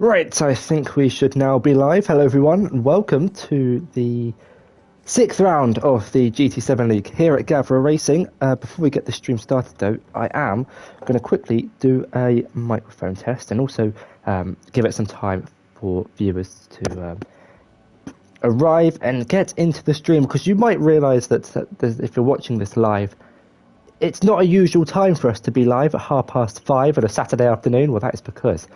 Right, I think we should now be live. Hello, everyone, and welcome to the sixth round of the GT7 League here at Gavra Racing. Before we get the stream started, though, I am going to quickly do a microphone test and also give it some time for viewers to arrive and get into the stream, because you might realise that if you're watching this live, it's not a usual time for us to be live at 5:30 on a Saturday afternoon. Well, that is because...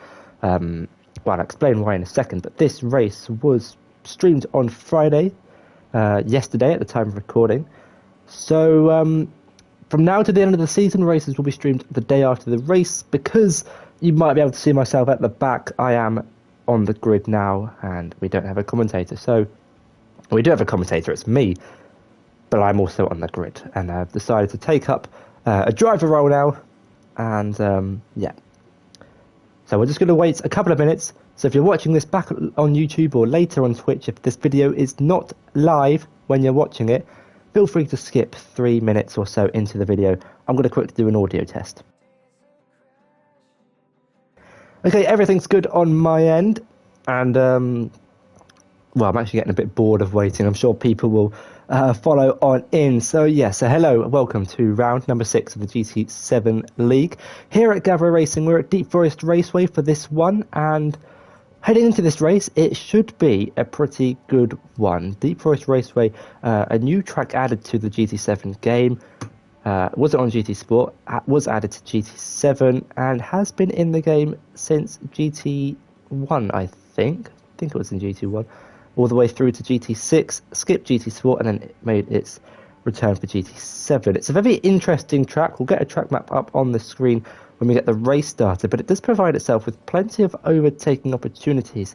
well, I'll explain why in a second, but this race was streamed on Friday, yesterday at the time of recording. So from now to the end of the season, races will be streamed the day after the race. Because you might be able to see myself at the back, I am on the grid now, and we don't have a commentator. So we do have a commentator, it's me, but I'm also on the grid, and I've decided to take up a driver role now, and yeah. So we're just going to wait a couple of minutes. So if you're watching this back on YouTube or later on Twitch, if this video is not live when you're watching it, feel free to skip 3 minutes or so into the video. I'm going to quickly do an audio test. Okay, everything's good on my end. And, well, I'm actually getting a bit bored of waiting. I'm sure people will follow on in. So yeah, so hello, welcome to round number 6 of the GT7 League. Here at Gavra Racing, we're at Deep Forest Raceway for this one, and heading into this race, it should be a pretty good one. Deep Forest Raceway, a new track added to the GT7 game, wasn't on GT Sport, was added to GT7, and has been in the game since GT1, I think it was in GT1. All the way through to GT6, skipped GT Sport, and then it made its return for GT7. It's a very interesting track. We'll get a track map up on the screen when we get the race started, but it does provide itself with plenty of overtaking opportunities.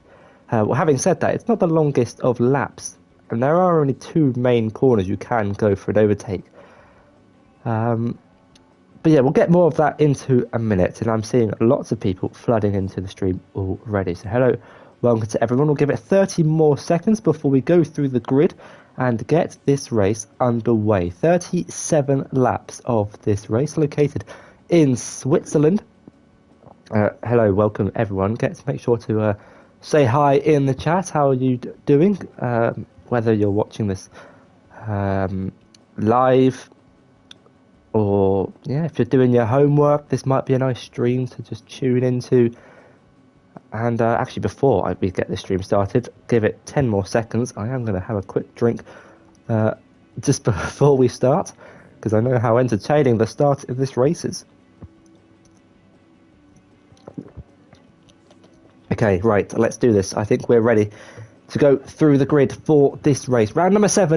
Well, having said that, it's not the longest of laps, and there are only 2 main corners you can go for an overtake. But yeah, we'll get more of that into a minute, and I'm seeing lots of people flooding into the stream already. So hello. Welcome to everyone. We'll give it 30 more seconds before we go through the grid and get this race underway. 37 laps of this race, located in Switzerland. Hello, welcome everyone. Make sure to say hi in the chat. How are you doing? Whether you're watching this live or if you're doing your homework, this might be a nice stream to just tune into. And actually, before we get this stream started, give it 10 more seconds. I am going to have a quick drink just before we start, because I know how entertaining the start of this race is. Okay, right, let's do this. I think we're ready to go through the grid for this race. Round number 6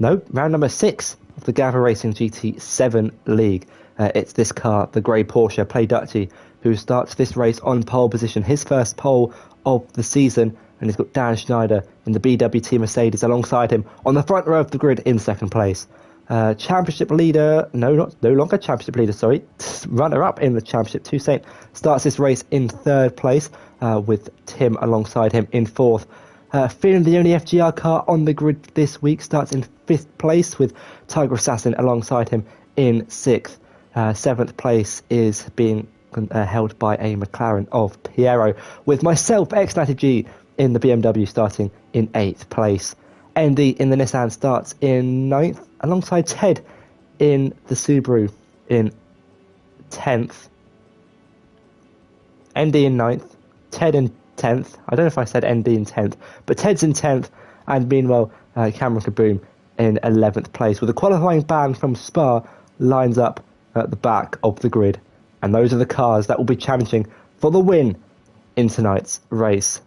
of the Gavra Racing GT7 League. It's this car, the grey Porsche Play Dutchy, who starts this race on pole position, his first pole of the season, and he's got Dan Schneider in the BWT Mercedes alongside him on the front row of the grid in second place. Championship leader, no longer championship leader, sorry, runner-up in the championship, Toussaint, starts this race in third place, with Tim alongside him in fourth. Finn, the only FGR car on the grid this week, starts in fifth place with Tiger Assassin alongside him in sixth. Seventh place is being held by a McLaren of Piero, with myself, X90G, in the BMW starting in 8th place. Andy in the Nissan starts in 9th, alongside Ted in the Subaru in 10th. Andy in 9th, Ted in 10th. I don't know if I said Andy in 10th, but Ted's in 10th, and meanwhile Cameron Kaboom in 11th place, with a qualifying band from Spa lines up at the back of the grid. And those are the cars that will be challenging for the win in tonight's race.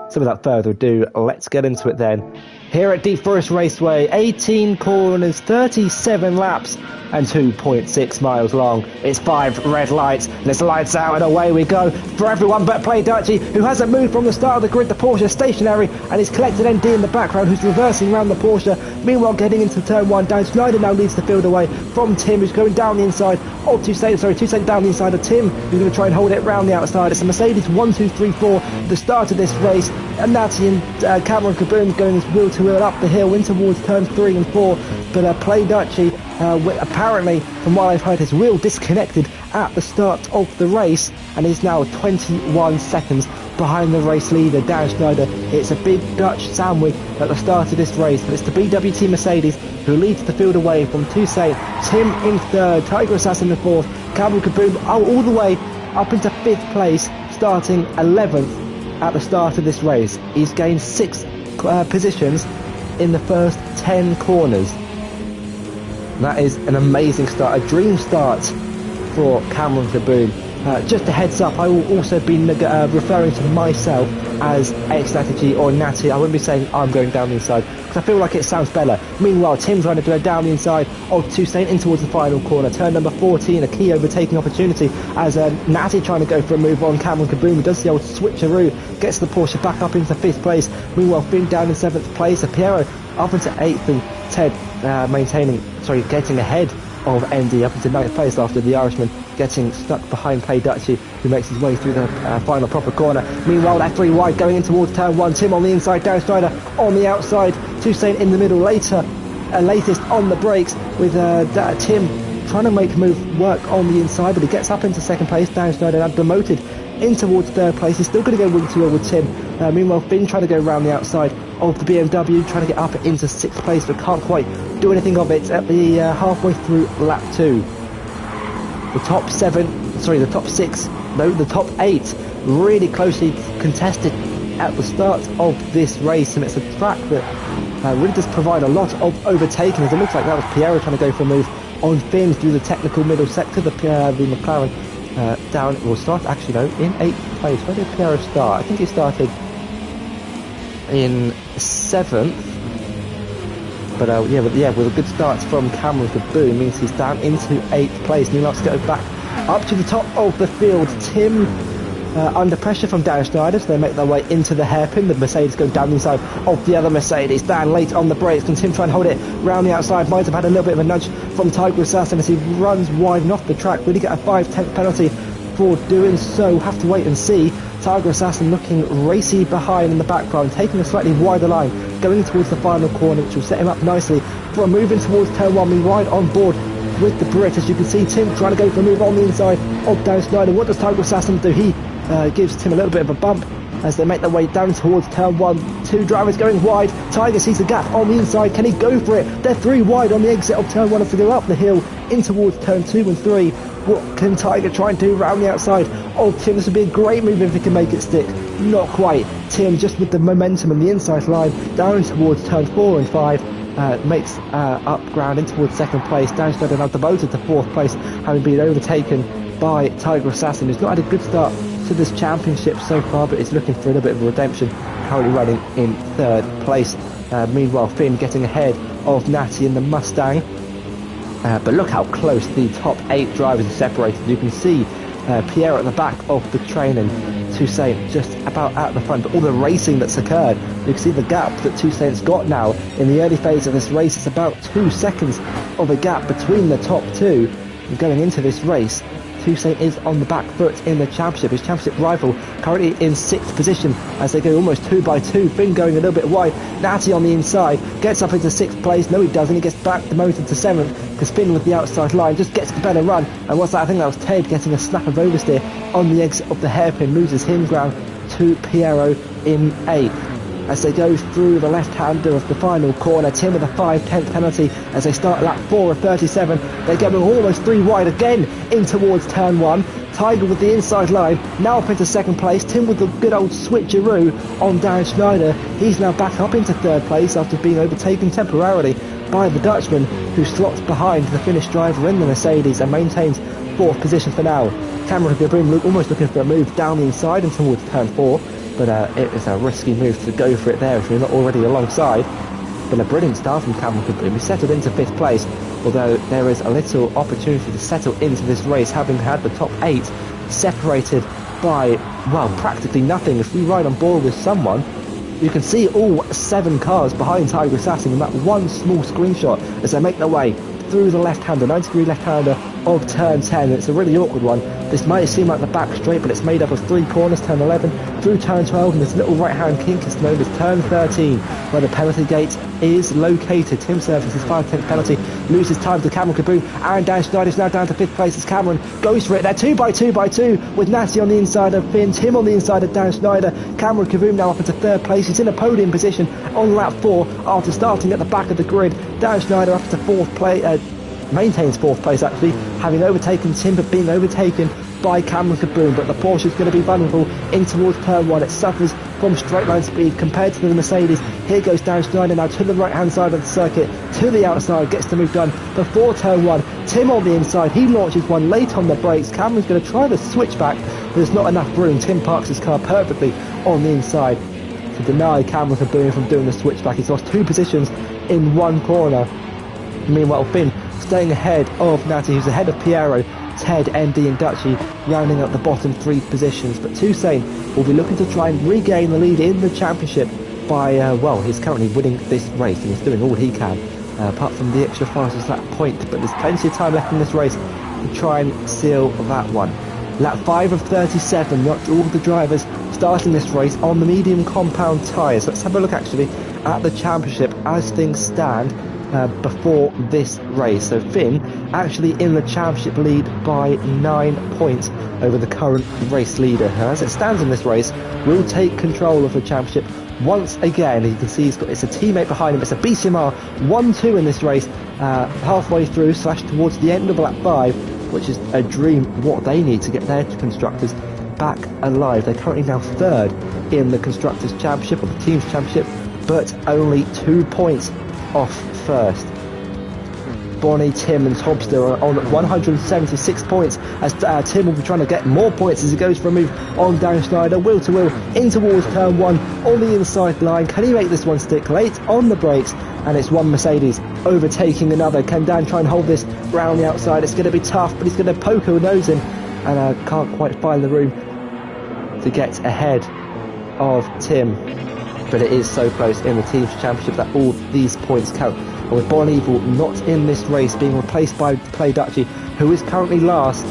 So without further ado, let's get into it then. Here at Deep Forest Raceway, 18 corners, 37 laps, and 2.6 miles long. It's 5 red lights, and it's lights out, and away we go for everyone but Play Dutchy, who hasn't moved from the start of the grid. The Porsche stationary, and he's collected ND in the background, who's reversing around the Porsche. Meanwhile, getting into turn 1, Dan Schneider now leads the field away from Tim, who's going down the inside of Toussaint down the inside of Tim, who's going to try and hold it round the outside. It's a Mercedes 1, 2, 3, 4, the start of this race, and Natty and Cameron Kaboom going wheel to wheel up the hill in towards turn 3 and 4, but Play Dutchy, apparently, from what I've heard, his wheel disconnected at the start of the race, and is now 21 seconds behind the race leader, Dan Schneider. It's a big Dutch sandwich at the start of this race, but it's the BWT Mercedes who leads the field away from Toussaint. Tim in third, Tiger Assassin in fourth, Campbell Kaboom all the way up into fifth place, starting 11th at the start of this race. He's gained 6 positions in the first 10 corners. That is an amazing start, a dream start for Cameron Kaboom. Just a heads up, I will also be referring to myself as X-Strategy or Natty. I wouldn't be saying I'm going down the inside, because I feel like it sounds better. Meanwhile, Tim's trying to go down the inside of Toussaint in towards the final corner. Turn number 14, a key overtaking opportunity as Natty trying to go for a move on Cameron Kaboom, who does the old switcheroo, gets the Porsche back up into 5th place. Meanwhile, Finn down in 7th place, Piero up into 8th, and Ted getting ahead of ND up into 9th place after the Irishman getting stuck behind Play Dutchy, who makes his way through the final proper corner. Meanwhile, that 3 wide going in towards turn 1. Tim on the inside, Dan Strider on the outside, Toussaint in the middle latest on the brakes with Tim trying to make a move work on the inside, but he gets up into 2nd place. Dan Strider now demoted in towards 3rd place. He's still going to go wing to wheel with Tim. Meanwhile, Finn trying to go around the outside of the BMW, trying to get up into 6th place, but can't quite do anything of it at the halfway through lap 2. The top 8 really closely contested at the start of this race, and it's a track that really does provide a lot of overtaking, as it looks like that was Piero trying to go for a move on Finn through the technical middle sector. The McLaren will start actually in 8th place. Where did Piero start? I think he started in 7th. But with a good start from Cameron Kaboom, means he's down into 8th place. New Lights go back up to the top of the field. Tim under pressure from Dan Schneider, so they make their way into the hairpin. The Mercedes go down the inside of the other Mercedes. Dan late on the brakes. Can Tim try and hold it round the outside? Might have had a little bit of a nudge from Tiger Assassin as he runs wide and off the track. Really get a 5/10 penalty for doing so. Have to wait and see. Tiger Assassin looking racy behind in the background, taking a slightly wider line, going towards the final corner, which will set him up nicely for a move in towards turn 1. We ride on board with the Brit. As you can see, Tim trying to go for a move on the inside of Dan Schneider. What does Tiger Assassin do? He gives Tim a little bit of a bump as they make their way down towards turn 1. 2 drivers going wide. Tiger sees the gap on the inside. Can he go for it? They're 3 wide on the exit of turn 1 as they go up the hill in towards turn 2 and 3. What can Tiger try and do around the outside of Tim? This would be a great move if he can make it stick. Not quite. Tim, just with the momentum and the inside line, down towards turn 4 and 5, makes up ground in towards 2nd place. Dan Schneider now demoted to 4th place, having been overtaken by Tiger Assassin, who's not had a good start to this championship so far, but is looking for a little bit of a redemption, currently running in 3rd place. Meanwhile, Finn getting ahead of Natty in the Mustang. But look how close the top 8 drivers are separated. You can see Pierre at the back of the train and Toussaint just about at the front. But all the racing that's occurred, you can see the gap that Toussaint's got now. In the early phase of this race, it's about 2 seconds of a gap between the top 2. And going into this race, Toussaint is on the back foot in the championship. His championship rival currently in 6th position as they go almost 2 by 2. Finn going a little bit wide. Natty on the inside gets up into 6th place. No, he doesn't. He gets back demoted to 7th because Finn with the outside line just gets the better run. And what's that? I think that was Ted getting a snap of oversteer on the exit of the hairpin. Loses him ground to Piero in 8th. As they go through the left-hander of the final corner, Tim with a 5/10 penalty as they start lap 4 of 37. They're going almost 3 wide again in towards turn 1. Tiger with the inside line, now up into 2nd place. Tim with the good old switcheroo on Dan Schneider. He's now back up into 3rd place after being overtaken temporarily by the Dutchman, who slots behind the Finnish driver in the Mercedes and maintains 4th position for now. Cameron Kaboom almost looking for a move down the inside and towards turn 4. But it is a risky move to go for it there if you're not already alongside. But a brilliant start from Cameron Kaboom. He settled into 5th place, although there is a little opportunity to settle into this race, having had the top 8 separated by, well, practically nothing. If we ride on board with someone, you can see all 7 cars behind Tiger Assassin in that one small screenshot as they make their way through the left-hander, 90-degree left-hander of turn 10. It's a really awkward one. This might seem like the back straight, but it's made up of 3 corners, turn 11, through turn 12 and this little right-hand kink is known as turn 13, where the penalty gate is located. Tim serves his 5/10 penalty, loses time to Cameron Kaboom, and Dan Schneider is now down to 5th place as Cameron goes for it. They're 2x2 with Natty on the inside of Finn, Tim on the inside of Dan Schneider. Cameron Kaboom now up into 3rd place. He's in a podium position on lap 4 after starting at the back of the grid. Dan Schneider up to 4th place, maintains 4th place actually, having overtaken Tim but being overtaken by Cameron Kaboom. But the Porsche is going to be vulnerable in towards turn 1. It suffers from straight line speed compared to the Mercedes. Here goes Dan Schneider now to the right hand side of the circuit, to the outside, gets the move done before turn 1. Tim on the inside, he launches one late on the brakes. Cameron's going to try the switchback, but there's not enough room. Tim parks his car perfectly on the inside to deny Cameron Kaboom from doing the switchback. He's lost 2 positions in 1 corner. Meanwhile, Finn staying ahead of Natty, who's ahead of Piero, Ted, MD and Dutchy rounding up the bottom 3 positions. But Toussaint will be looking to try and regain the lead in the championship by, well, he's currently winning this race and he's doing all he can, apart from the extra fastest lap point. But there's plenty of time left in this race to try and seal that one. Lap 5 of 37, not all of the drivers starting this race on the medium compound tyres. Let's have a look actually at the championship as things stand before this race. So Finn actually in the championship lead by 9 points over the current race leader. And as it stands in this race, will take control of the championship once again. You can see it's a teammate behind him. It's a BCMR 1-2 in this race, halfway through / towards the end of lap 5, which is a dream what they need to get their constructors back alive. They're currently now 3rd in the constructors championship, or the team's championship, but only 2 points off 1st. Bonnie, Tim and Tobster are on 176 points as Tim will be trying to get more points as he goes for a move on Dan Schneider, wheel to wheel in towards turn 1 on the inside line. Can he make this one stick? Late on the brakes, and it's one Mercedes overtaking another. Can Dan try and hold this round the outside? It's going to be tough, but he's going to poke a nose in and can't quite find the room to get ahead of Tim. But it is so close in the team's championship that all these points count. And with Born Evil not in this race, being replaced by Play Dutchy, who is currently last,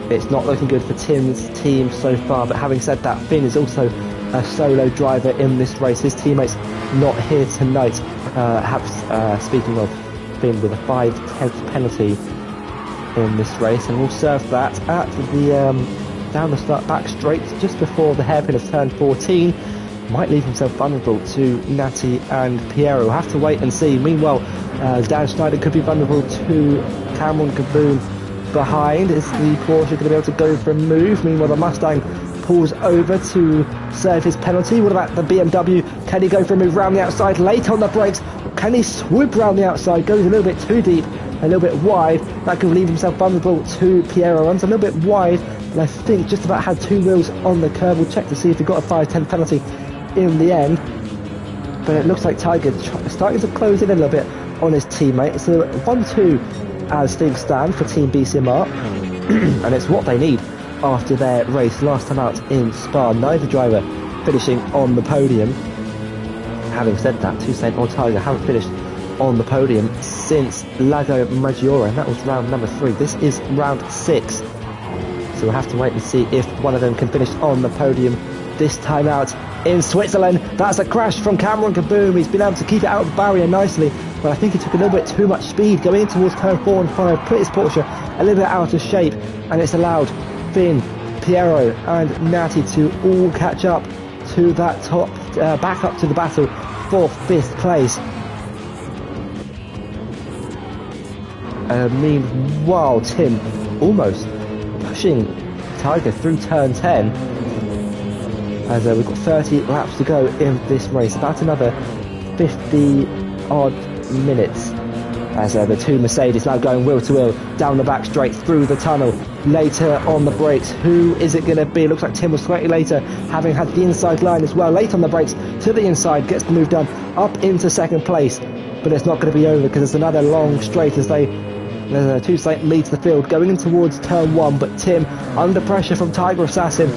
it's not looking good for Tim's team so far. But having said that, Finn is also a solo driver in this race. His teammates not here tonight. Speaking of Finn, with a 5/10 penalty in this race, and we'll serve that at the down the start back straight just before the hairpin of turn 14. Might leave himself vulnerable to Natty and Piero. We'll have to wait and see. Meanwhile, Dan Schneider could be vulnerable to Cameron Kaboom behind. Is the Porsche going to be able to go for a move? Meanwhile, the Mustang pulls over to serve his penalty. What about the BMW? Can he go for a move round the outside? Late on the brakes. Can he swoop round the outside? Goes a little bit too deep, a little bit wide. That could leave himself vulnerable to Piero. Runs a little bit wide, and I think just about had 2 wheels on the curb. We'll check to see if he got a 5/10 penalty in the end, but it looks like Tiger starting to close in a little bit on his teammate. So 1-2 as things stand for Team BCMR, and it's what they need after their race last time out in Spa. Neither driver finishing on the podium. Having said that, Toussaint or Tiger haven't finished on the podium since Lago Maggiore, and that was round number 3. This is round 6, so we'll have to wait and see if one of them can finish on the podium this time out in Switzerland. That's a crash from Cameron Kaboom. He's been able to keep it out of the barrier nicely, but I think he took a little bit too much speed going in towards turn 4 and 5, put his Porsche a little bit out of shape, and it's allowed Finn, Piero and Natty to all catch up to that top, back up to the battle for 5th place. Meanwhile, Tim almost pushing Tiger through turn 10. As we've got 30 laps to go in this race, about another 50 odd minutes, as the 2 Mercedes now going wheel to wheel down the back straight through the tunnel. Later on the brakes, who is it going to be? Looks like Tim was slightly later, having had the inside line as well. Late on the brakes to the inside, gets the move done up into 2nd place, but it's not going to be over because it's another long straight as Toussaint leads the field going in towards turn 1, but Tim under pressure from Tiger Assassin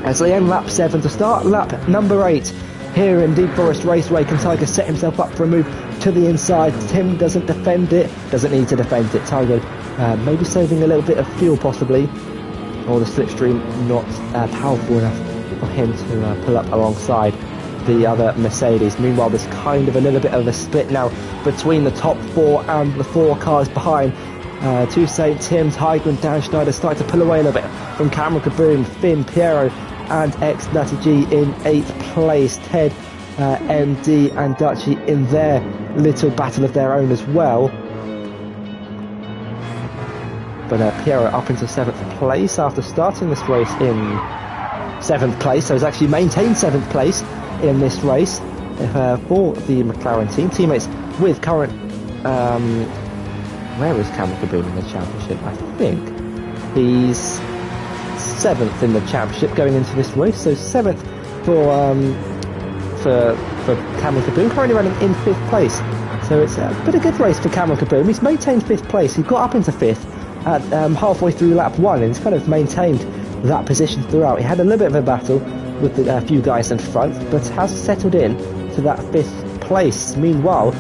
as they end lap 7 to start lap number 8 here in Deep Forest Raceway. Can Tiger set himself up for a move to the inside? Tim doesn't defend it, doesn't need to defend it. Tiger maybe saving a little bit of fuel possibly, or the slipstream not powerful enough for him to pull up alongside the other Mercedes. Meanwhile, there's kind of a little bit of a split now between the top 4 and the 4 cars behind. Toussaint, Tim, Tiger and Dan Schneider start to pull away a little bit from Cameron Kaboom, Finn, Piero and Natty G in 8th place. Ted, MD and Dutchy in their little battle of their own as well. But Piero up into 7th place after starting this race in 7th place, so he's actually maintained 7th place in this race for the McLaren team. Teammates with current where is Cameron Kaboom in the championship? I think he's 7th in the championship going into this race, so 7th for Cameron Kaboom, currently running in 5th place. So it's a bit of a good race for Cameron Kaboom. He's maintained 5th place. He got up into 5th at halfway through lap 1, and he's kind of maintained that position throughout. He had a little bit of a battle with a few guys in front, but has settled in to that 5th place. Meanwhile,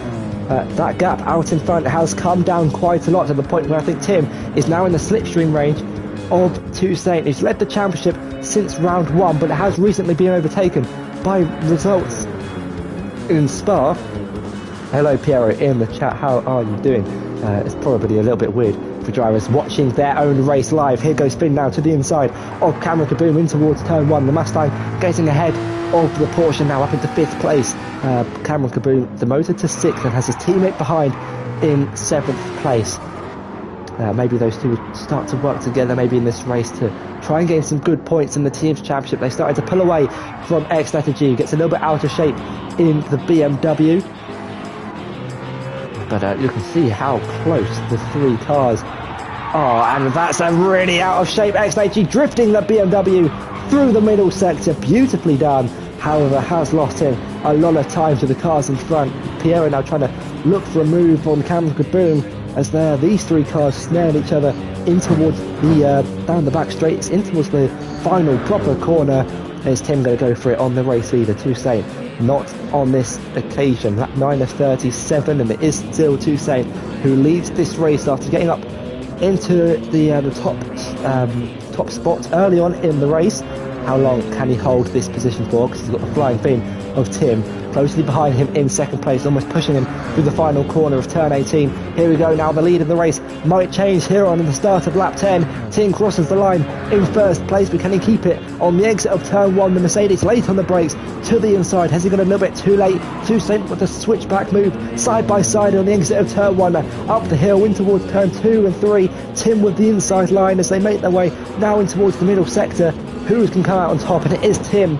that gap out in front has come down quite a lot, to the point where I think Tim is now in the slipstream range of Toussaint, who's led the championship since round 1, but it has recently been overtaken by results in Spa. Hello Piero in the chat, how are you doing? It's probably a little bit weird for drivers watching their own race live. Here goes Finn now to the inside of Cameron Kaboom in towards turn 1. The Mustang getting ahead of the Porsche now up into 5th place. Cameron Kaboom demoted to 6th and has his teammate behind in 7th place. Maybe those two would start to work together maybe in this race to try and gain some good points in the team's championship. They started to pull away from Natty G, gets a little bit out of shape in the BMW. But you can see how close the 3 cars are, and that's a really out of shape Natty G drifting the BMW through the middle sector. Beautifully done. However, has lost him a lot of time to the cars in front. Piero now trying to look for a move on Cameron Kaboom, as these 3 cars snared each other in towards the down the back straights, in towards the final proper corner. Is Tim going to go for it on the race leader, Toussaint? Not on this occasion. Lap 9 of 37, and it is still Toussaint who leads this race after getting up into the top spot early on in the race. How long can he hold this position for? Because he's got the flying fin of Tim closely behind him in 2nd place, almost pushing him through the final corner of turn 18. Here we go now, the lead of the race might change here on in the start of lap 10. Tim crosses the line in 1st place, but can he keep it on the exit of turn 1? The Mercedes late on the brakes to the inside. Has he got a little bit too late? Toussaint with the switchback move side by side on the exit of turn 1, up the hill in towards turn 2 and 3. Tim with the inside line as they make their way now in towards the middle sector. Who can come out on top? And it is Tim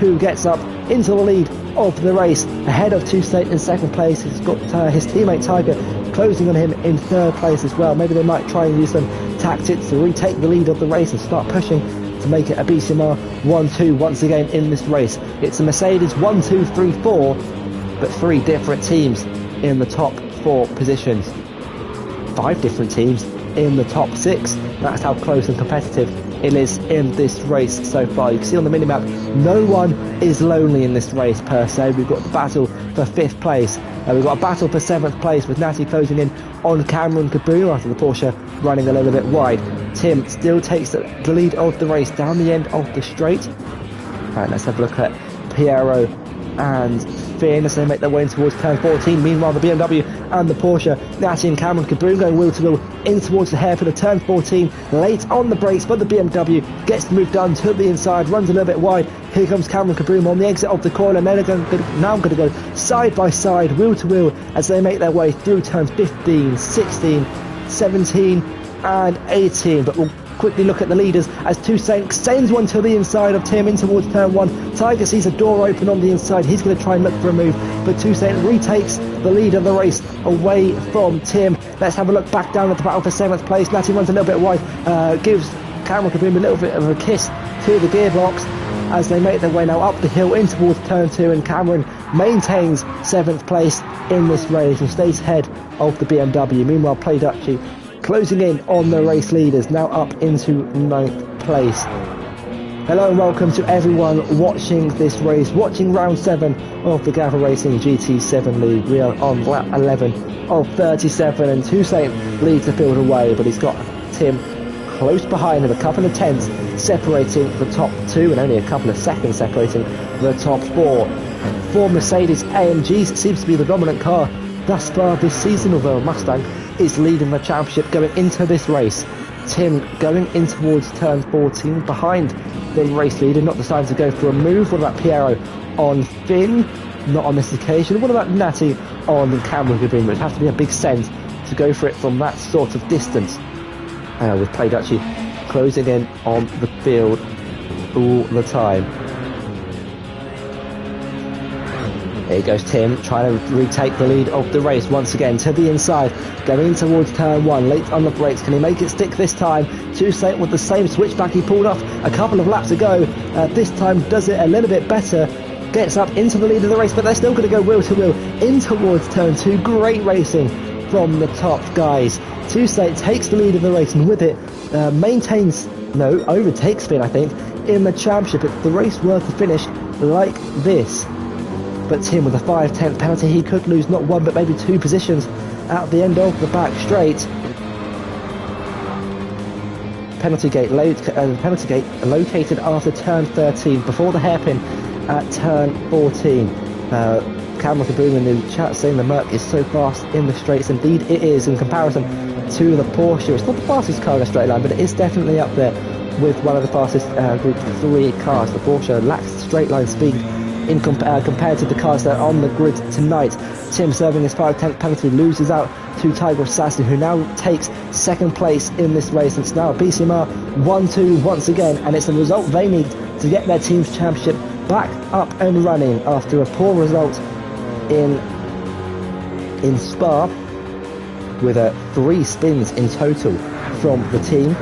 who gets up into the lead of the race, ahead of Toussaint in 2nd place. He's got his teammate Tiger closing on him in 3rd place as well. Maybe they might try and use some tactics to retake the lead of the race and start pushing to make it a BCMR 1-2 once again in this race. It's a Mercedes 1, 2, 3, 4, but 3 different teams in the top 4 positions. 5 different teams in the top 6. That's how close and competitive it is in this race so far. You can see on the minimap, no one is lonely in this race per se. We've got the battle for 5th place. We've got a battle for 7th place with Natty closing in on Cameron Kaboom after the Porsche running a little bit wide. Tim still takes the lead of the race down the end of the straight. Right, let's have a look at Piero and Finn as they make their way in towards turn 14. Meanwhile, the BMW and the Porsche, Natty and Cameron Kaboom going wheel to wheel in towards the hairpin of turn 14. Late on the brakes, but the BMW gets the move done to the inside, runs a little bit wide. Here comes Cameron Kaboom on the exit of the corner. Now I'm going to go side by side, wheel to wheel, as they make their way through turns 15, 16, 17 and 18. But we'll quickly look at the leaders as Toussaint sends one to the inside of Tim in towards turn 1. Tiger sees a door open on the inside. He's going to try and look for a move, but Toussaint retakes the lead of the race away from Tim. Let's have a look back down at the battle for 7th place. Natty runs a little bit wide, gives Cameron Kaboom a little bit of a kiss to the gearbox as they make their way now up the hill in towards turn 2, and Cameron maintains 7th place in this race and stays ahead of the BMW. Meanwhile, Play Dutchy closing in on the race leaders, now up into 9th place. Hello and welcome to everyone watching this race, watching round 7 of the Gavra Racing GT7 League. We are on lap 11 of 37, and Toussaint leads the field away, but he's got Tim close behind him, a couple of tenths separating the top two and only a couple of seconds separating the top four. For Mercedes-AMGs, it seems to be the dominant car thus far this season, although Mustang is leading the championship going into this race. Tim going in towards turn 14 behind the race leader, not deciding to go for a move. What about Piero on Finn? Not on this occasion. What about Natty on Cameron Green? It would have to be a big send to go for it from that sort of distance. With Play Duchy closing in on the field all the time. Here goes Tim, trying to retake the lead of the race once again to the inside, going towards turn 1, late on the brakes. Can he make it stick this time? Toussaint with the same switchback he pulled off a couple of laps ago. This time does it a little bit better, gets up into the lead of the race, but they're still going to go wheel to wheel in towards turn 2. Great racing from the top guys. Toussaint takes the lead of the race and with it overtakes Finn, I think, in the championship. If the race were to finish like this, but Tim with a 5/10 penalty, he could lose not one but maybe 2 positions at the end of the back straight. Penalty gate located after turn 13, before the hairpin at turn 14. Cameron Kaboom in the chat saying the Merc is so fast in the straights. Indeed it is, in comparison to the Porsche. It's not the fastest car in a straight line, but it is definitely up there with one of the fastest Group 3 cars. The Porsche lacks straight line speed in compared to the cars that are on the grid tonight. Tim serving his 5/10 penalty, loses out to Tiger Assassin, who now takes second place in this race. It's now a PCMR 1-2 once again, and it's the result they need to get their team's championship back up and running after a poor result in Spa, with 3 spins in total from the team.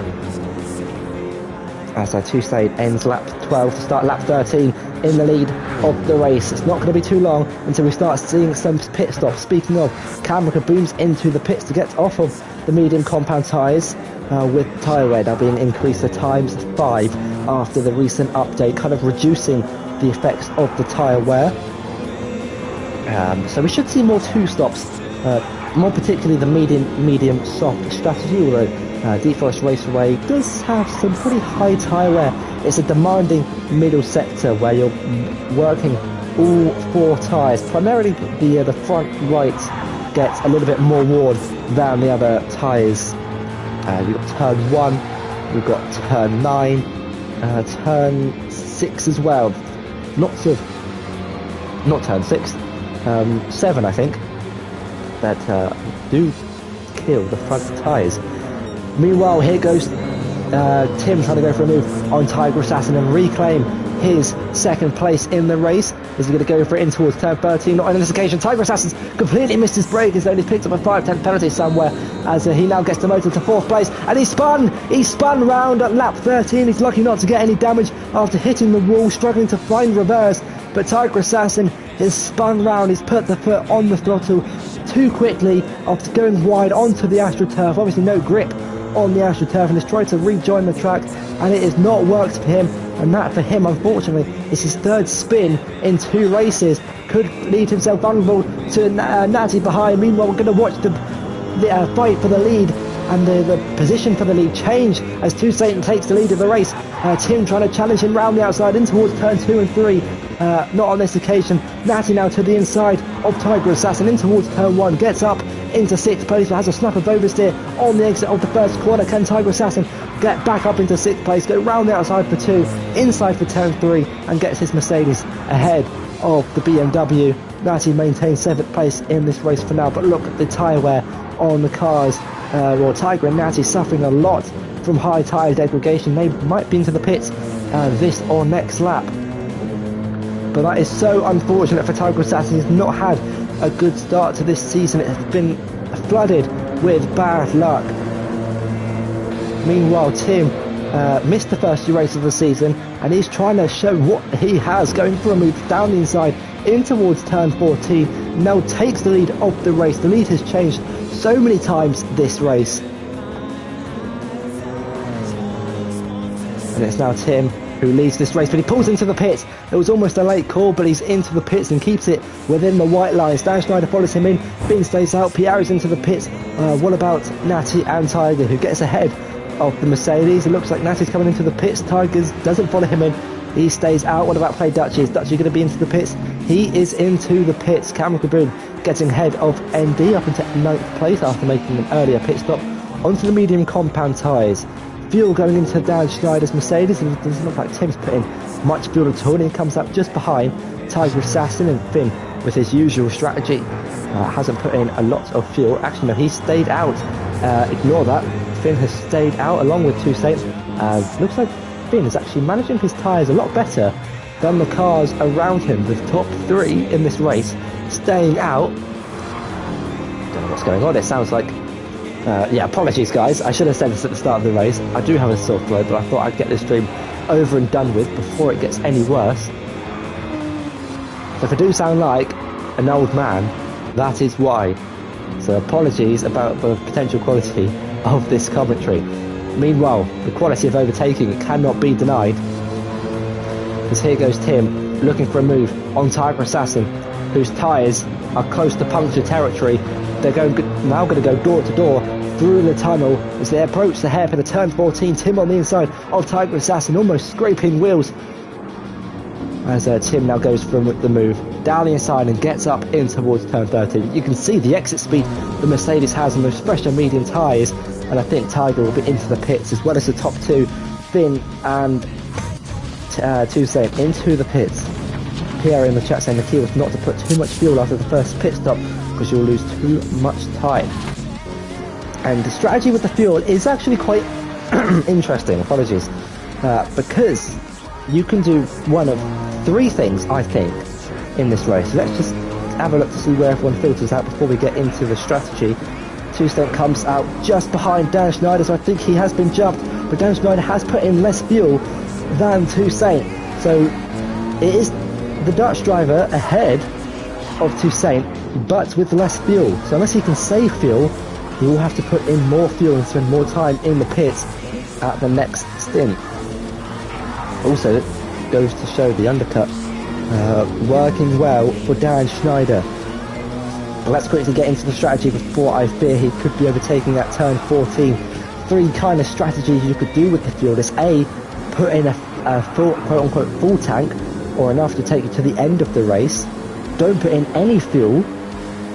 As Toussaint ends lap 12 to start lap 13 in the lead of the race. It's not going to be too long until we start seeing some pit stops. Speaking of, Cameron booms into the pits to get off of the medium compound tyres, with tyre wear now being increased to times 5 after the recent update, kind of reducing the effects of the tyre wear. So we should see more 2 stops, more particularly the medium soft strategy, although Deep Forest Raceway does have some pretty high tyre wear. It's a demanding middle sector where you're working all 4 tyres. Primarily the front right gets a little bit more worn than the other tyres. We've got turn 1, we've got turn 9, turn 6 as well. Lots of, not turn 6, 7 I think, that do kill the front tyres. Meanwhile, here goes Tim trying to go for a move on Tiger Assassin and reclaim his second place in the race. Is he going to go for it in towards turn 13? Not on this occasion. Tiger Assassin's completely missed his brake, as though he's picked up a 5/10 penalty somewhere, as he now gets demoted to 4th place. And he spun round at lap 13. He's lucky not to get any damage after hitting the wall, struggling to find reverse. But Tiger Assassin has spun round. He's put the foot on the throttle too quickly after going wide onto the AstroTurf. Obviously no grip on the AstroTurf, and has tried to rejoin the track, and it has not worked for him. And that for him, unfortunately, is his 3rd spin in 2 races. Could lead himself vulnerable to Natty behind. Meanwhile, we're going to watch the fight for the lead and the position for the lead change as Toussaint takes the lead of the race. Tim trying to challenge him round the outside in towards turn 2 and 3. Not on this occasion. Natty now to the inside of Tiger Assassin in towards turn 1. Gets up into 6th place, but has a snap of oversteer on the exit of the first corner. Can Tiger Assassin get back up into 6th place, go round the outside for 2, inside for turn 3, and gets his Mercedes ahead of the BMW. Natty maintains 7th place in this race for now, but look at the tyre wear on the cars. Tiger and Natty suffering a lot from high tyre degradation. They might be into the pits this or next lap. But that is so unfortunate for Tiger Assassin. He's not had a good start to this season. It has been flooded with bad luck. Meanwhile, Tim missed the first 2 races of the season, and he's trying to show what he has, going for a move down the inside in towards turn 14. Now takes the lead of the race. The lead has changed so many times this race. And it's now Tim who leads this race, but he pulls into the pits. It was almost a late call, but he's into the pits and keeps it within the white lines. Dan Schneider follows him in, Finn stays out, Pierre's into the pits. What about Natty and Tiger, who gets ahead of the Mercedes. It looks like Natty's coming into the pits. Tigers doesn't follow him in. He stays out. What about Play Dutchy? Is Dutchy going to be into the pits? He is into the pits. Cameron Kaboom getting ahead of ND up into 9th place after making an earlier pit stop onto the medium compound tyres. Fuel going into Dan Schneider's Mercedes, and it doesn't look like Tim's putting much fuel at all, and he comes up just behind Tiger Assassin, and Finn with his usual strategy hasn't put in a lot of fuel. Actually no, he stayed out. Ignore that. Finn has stayed out along with Toussaint. Looks like Finn is actually managing his tyres a lot better than the cars around him. The top 3 in this race staying out. Don't know what's going on. It sounds like yeah, apologies guys, I should have said this at the start of the race. I do have a sore throat, but I thought I'd get this stream over and done with before it gets any worse. So if I do sound like an old man, that is why. So apologies about the potential quality of this commentary. Meanwhile, the quality of overtaking cannot be denied, because here goes Tim looking for a move on Tiger Assassin, whose tyres are close to puncture territory. They're now going to go door to door through the tunnel as they approach the hairpin of turn 14. Tim on the inside of Tiger Assassin, almost scraping wheels, as Tim now goes for the move down the inside and gets up in towards turn 13. You can see the exit speed the Mercedes has on those fresh and medium tyres, and I think Tiger will be into the pits as well as the top 2, Finn and Toussaint into the pits. Pierre in the chat saying the key was not to put too much fuel after the first pit stop, because you'll lose too much time. And the strategy with the fuel is actually quite interesting, apologies, because you can do one of 3 things, I think, in this race. Let's just have a look to see where everyone filters out before we get into the strategy. Toussaint comes out just behind Dan Schneider, so I think he has been jumped, but Dan Schneider has put in less fuel than Toussaint, so it is the Dutch driver ahead of Toussaint, but with less fuel. So unless he can save fuel, he will have to put in more fuel and spend more time in the pits at the next stint. Also, it goes to show the undercut working well for Dan Schneider. Let's quickly get into the strategy before I fear he could be overtaking at turn 14. 3 kind of strategies you could do with the fuel is A, put in a full, quote-unquote full tank, or enough to take you to the end of the race. Don't put in any fuel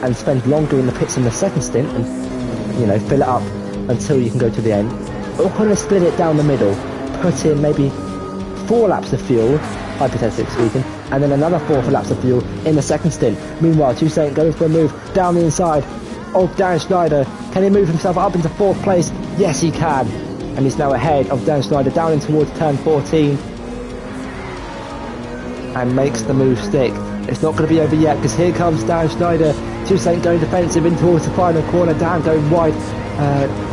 and spend longer in the pits in the second stint and, you know, fill it up until you can go to the end. Or kind of split it down the middle, put in maybe 4 laps of fuel, hypothetically speaking, and then another 4 laps of fuel in the second stint. Meanwhile, Toussaint going for a move down the inside of Dan Schneider. Can he move himself up into 4th place? Yes, he can. And he's now ahead of Dan Schneider down in towards turn 14. And makes the move stick. It's not going to be over yet, because here comes Dan Schneider. Toussaint going defensive in towards the final corner. Dan going wide,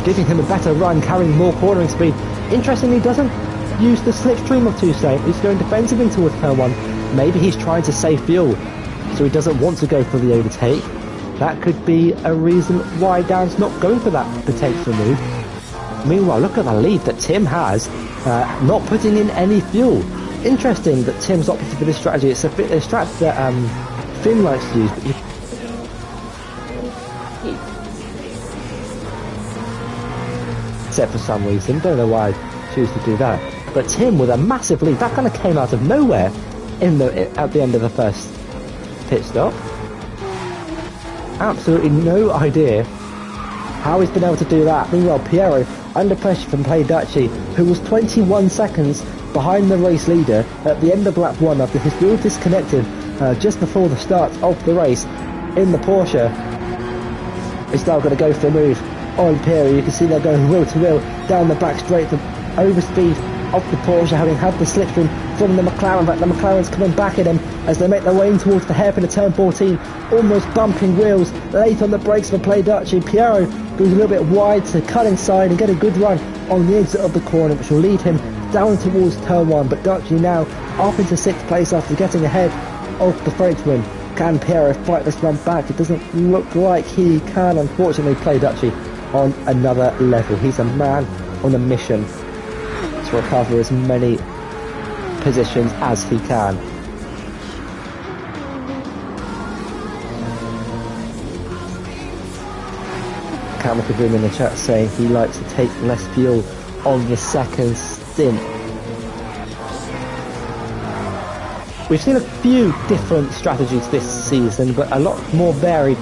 giving him a better run, carrying more cornering speed. Interestingly, he doesn't use the slipstream of Toussaint. He's going defensive in towards turn 1. Maybe he's trying to save fuel, so he doesn't want to go for the overtake. That could be a reason why Dan's not going for that potential move. Meanwhile, look at the lead that Tim has, not putting in any fuel. Interesting that Tim's opted for this strategy. It's a strat that Finn likes to use, but except for some reason, don't know why I choose to do that. But Tim with a massive lead, that kind of came out of nowhere at the end of the first pit stop. Absolutely no idea how he's been able to do that. Meanwhile, Piero under pressure from Play Dutchy, who was 21 seconds behind the race leader at the end of lap 1 after his wheel disconnected just before the start of the race in the Porsche. He's now going to go for a move on Piero. You can see they're going wheel to wheel down the back straight, the overspeed of the Porsche having had the slipstream from the McLaren, but the McLaren's coming back at him as they make their way in towards the hairpin of turn 14, almost bumping wheels, late on the brakes for Play Dutchy. Piero goes a little bit wide to cut inside and get a good run on the exit of the corner, which will lead him down towards turn 1, but Dutchy now up into 6th place after getting ahead of the Frenchman. Can Piero fight this run back? It doesn't look like he can, unfortunately. Play Dutchy on another level. He's a man on a mission to recover as many positions as he can. Cameron in the chat saying he likes to take less fuel on the second stint. We've seen a few different strategies this season, but a lot more varied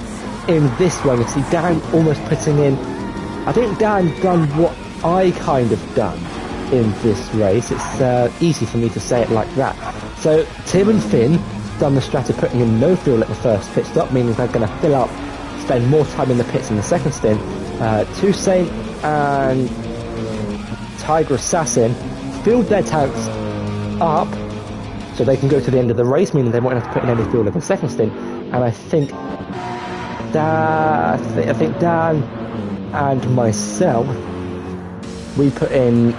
in this one. You see Dan almost putting in, I think Dan's done what I kind of done in this race. It's easy for me to say it like that. So Tim and Finn done the strat of putting in no fuel at the first pit stop, meaning they're going to fill up, spend more time in the pits in the second stint. Toussaint and Tiger Assassin filled their tanks up so they can go to the end of the race, meaning they won't have to put in any fuel in the second stint. And I think Dan and myself, we put in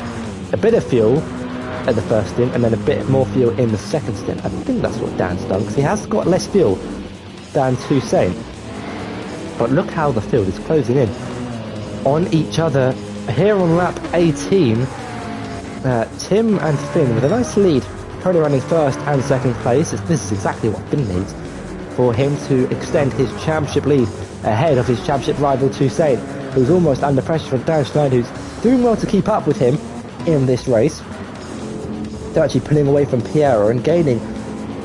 a bit of fuel at the first stint and then a bit more fuel in the second stint. I think that's what Dan's done, because he has got less fuel than Toussaint. But look how the field is closing in on each other. Here on lap 18, Tim and Finn with a nice lead, currently running first and second place. This is exactly what Finn needs for him to extend his championship lead ahead of his championship rival Toussaint, who's almost under pressure from Dan Schneider, who's doing well to keep up with him in this race. They're actually pulling away from Piero and gaining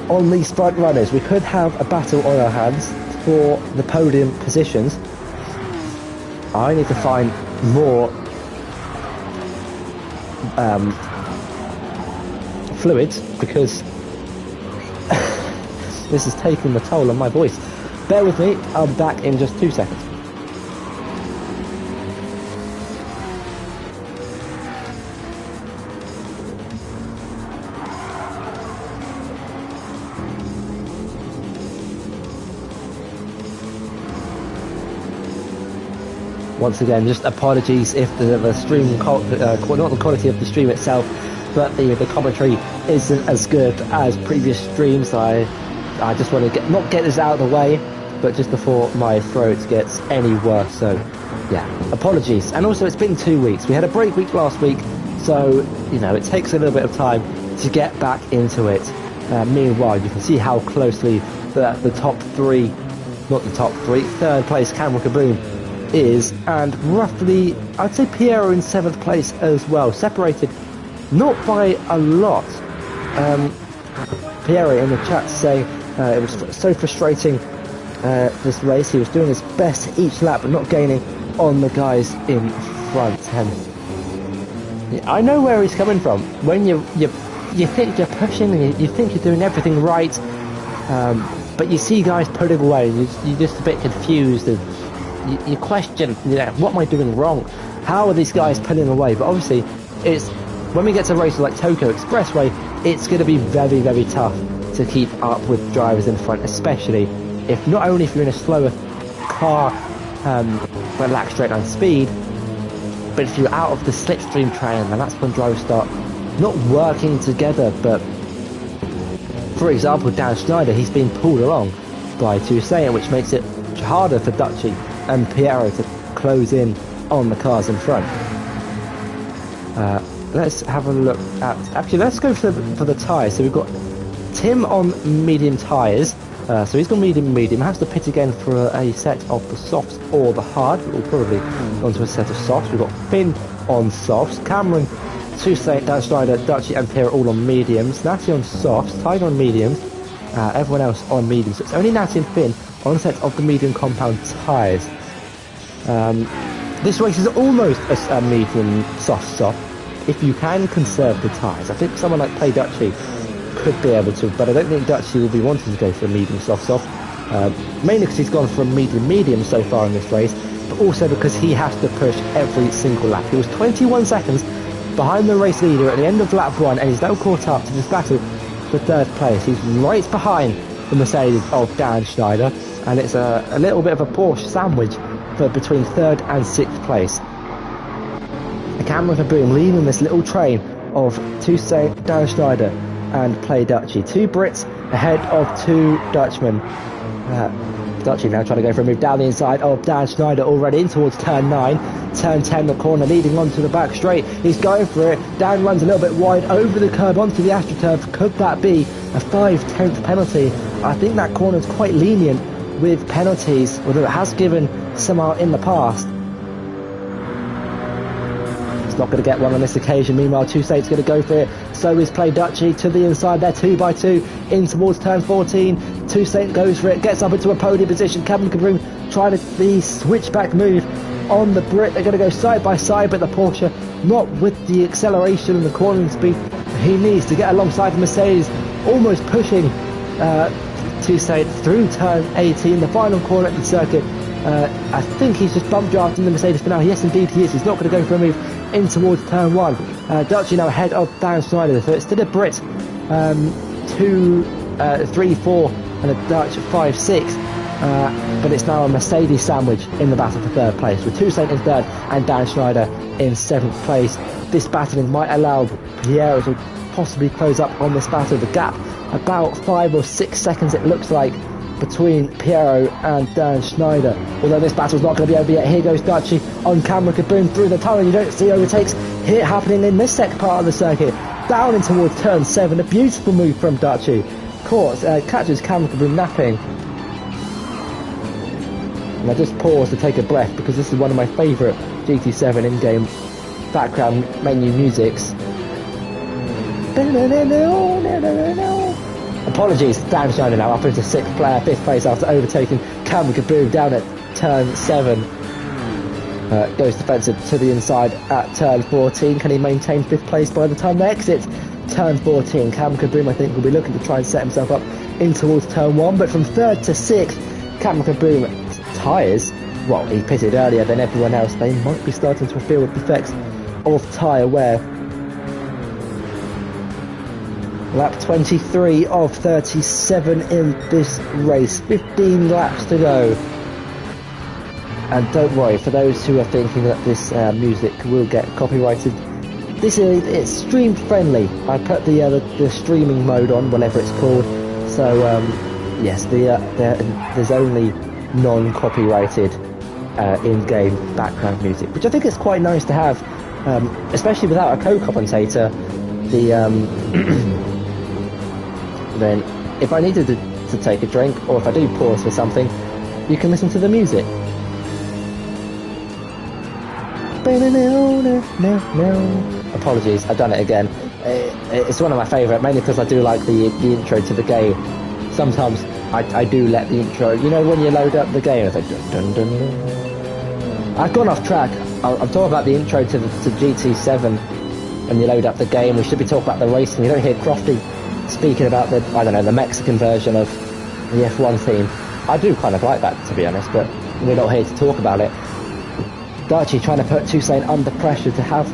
on these front runners. We could have a battle on our hands for the podium positions. I need to find more fluids, because this is taking the toll on my voice. Bear with me, I'm back in just 2 seconds. Once again, just apologies if the stream, not the quality of the stream itself, but the commentary isn't as good as previous streams. I just want to not get this out of the way, but just before my throat gets any worse. So yeah, apologies. And also, it's been 2 weeks. We had a break week last week, so you know it takes a little bit of time to get back into it. Meanwhile, you can see how closely the top three, not the top three, third place Cameron Kaboom is, and roughly, I'd say Piero in 7th place as well, separated not by a lot. Piero in the chat saying it was so frustrating this race. He was doing his best each lap but not gaining on the guys in front. And I know where he's coming from. When you think you're pushing and you think you're doing everything right, but you see guys putting away, you're just a bit confused, and you question, what am I doing wrong? How are these guys pulling away? But obviously, it's when we get to races like Tokyo Expressway, it's going to be very, very tough to keep up with drivers in front, especially if not only if you're in a slower car but lack straight line speed, but if you're out of the slipstream train, and that's when drivers start not working together. But for example, Dan Schneider, he's been pulled along by Toussaint, which makes it harder for Dutchy and Piero to close in on the cars in front. Let's have a look at, actually let's go for the tyres. So we've got Tim on medium tyres, so he's got medium, has to pit again for a set of the softs or the hard, but we'll probably go onto a set of softs. We've got Finn on softs, Cameron, Toussaint, Dan Schneider, Dutchy and Piero all on mediums, Natty on softs, Tiger on mediums, everyone else on mediums. So it's only Natty and Finn on set of the medium compound tyres. This race is almost a medium soft if you can conserve the tyres. I think someone like Play Dutchy could be able to, but I don't think Dutchy will be wanting to go for a medium soft, mainly because he's gone for a medium so far in this race, but also because he has to push every single lap. He was 21 seconds behind the race leader at the end of lap 1, and he's now caught up to this battle for 3rd place. He's right behind the Mercedes of Dan Schneider, and it's a little bit of a Porsche sandwich for between 3rd and 6th place. Cameron Kaboom leading this little train of Toussaint, Dan Schneider and Play Dutchy. 2 Brits ahead of 2 Dutchmen. Dutchy now trying to go for a move down the inside of Dan Schneider, already in towards turn 9. Turn 10, the corner leading onto the back straight. He's going for it. Dan runs a little bit wide over the curb onto the AstroTurf. Could that be a 5/10th penalty? I think that corner is quite lenient with penalties, although it has given some out in the past. not going to get one on this occasion. Meanwhile, Toussaint's going to go for it. So is Play Dutchy to the inside there, 2x2 in towards turn 14. Toussaint goes for it, gets up into a podium position. Cameron Cabroom trying to the switchback move on the Brit. They're going to go side by side, but the Porsche not with the acceleration and the cornering speed he needs to get alongside the Mercedes, almost pushing Toussaint through turn 18, the final corner at the circuit. I think he's just bump drafting the Mercedes for now. Yes, indeed he is. He's not going to go for a move in towards turn 1. Dutchy now ahead of Dan Schneider, so it's still a Brit 2, 3, 4 and a Dutch 5, 6. But it's now a Mercedes sandwich in the battle for third place, with Toussaint in third and Dan Schneider in 7th place. This battling might allow Piero to possibly close up on this battle. The gap about 5 or 6 seconds it looks like between Piero and Dan Schneider. Although this battle's not going to be over yet. Here goes Dutchy on camera, Kaboom through the tunnel. You don't see overtakes here happening in this second part of the circuit. Down in towards turn 7, a beautiful move from Dutchy. Course catches Cameron Kaboom napping. And I just pause to take a breath because this is one of my favourite GT7 in-game background menu musics. Apologies, Dan Schneider now up into 5th place after overtaking Cameron Kaboom down at turn 7. Goes defensive to the inside at turn 14. Can he maintain 5th place by the time they exit turn 14? Cameron Kaboom, I think, will be looking to try and set himself up in towards turn 1, but from 3rd to 6th, Cameron Kaboom tyres, well, he pitted earlier than everyone else. They might be starting to feel the effects of tyre wear. Lap 23 of 37 in this race, 15 laps to go. And don't worry, for those who are thinking that this music will get copyrighted, this is it's stream friendly. I put the streaming mode on, whatever it's called. So yes, there's only non-copyrighted in-game background music, which I think is quite nice to have, especially without a co-commentator. Then if I needed to take a drink, or if I do pause for something, you can listen to the music. Apologies, I've done it again. It's one of my favourite, mainly because I do like the intro to the game. Sometimes I do let the intro, you know, when you load up the game, it's like dun, dun, dun, dun. I've gone off track. I'm talking about the intro to GT7. When you load up the game, we should be talking about the racing. You don't hear Crofty speaking about the Mexican version of the F1 theme. I do kind of like that, to be honest, but we're not here to talk about it. Dutchy trying to put Toussaint under pressure to have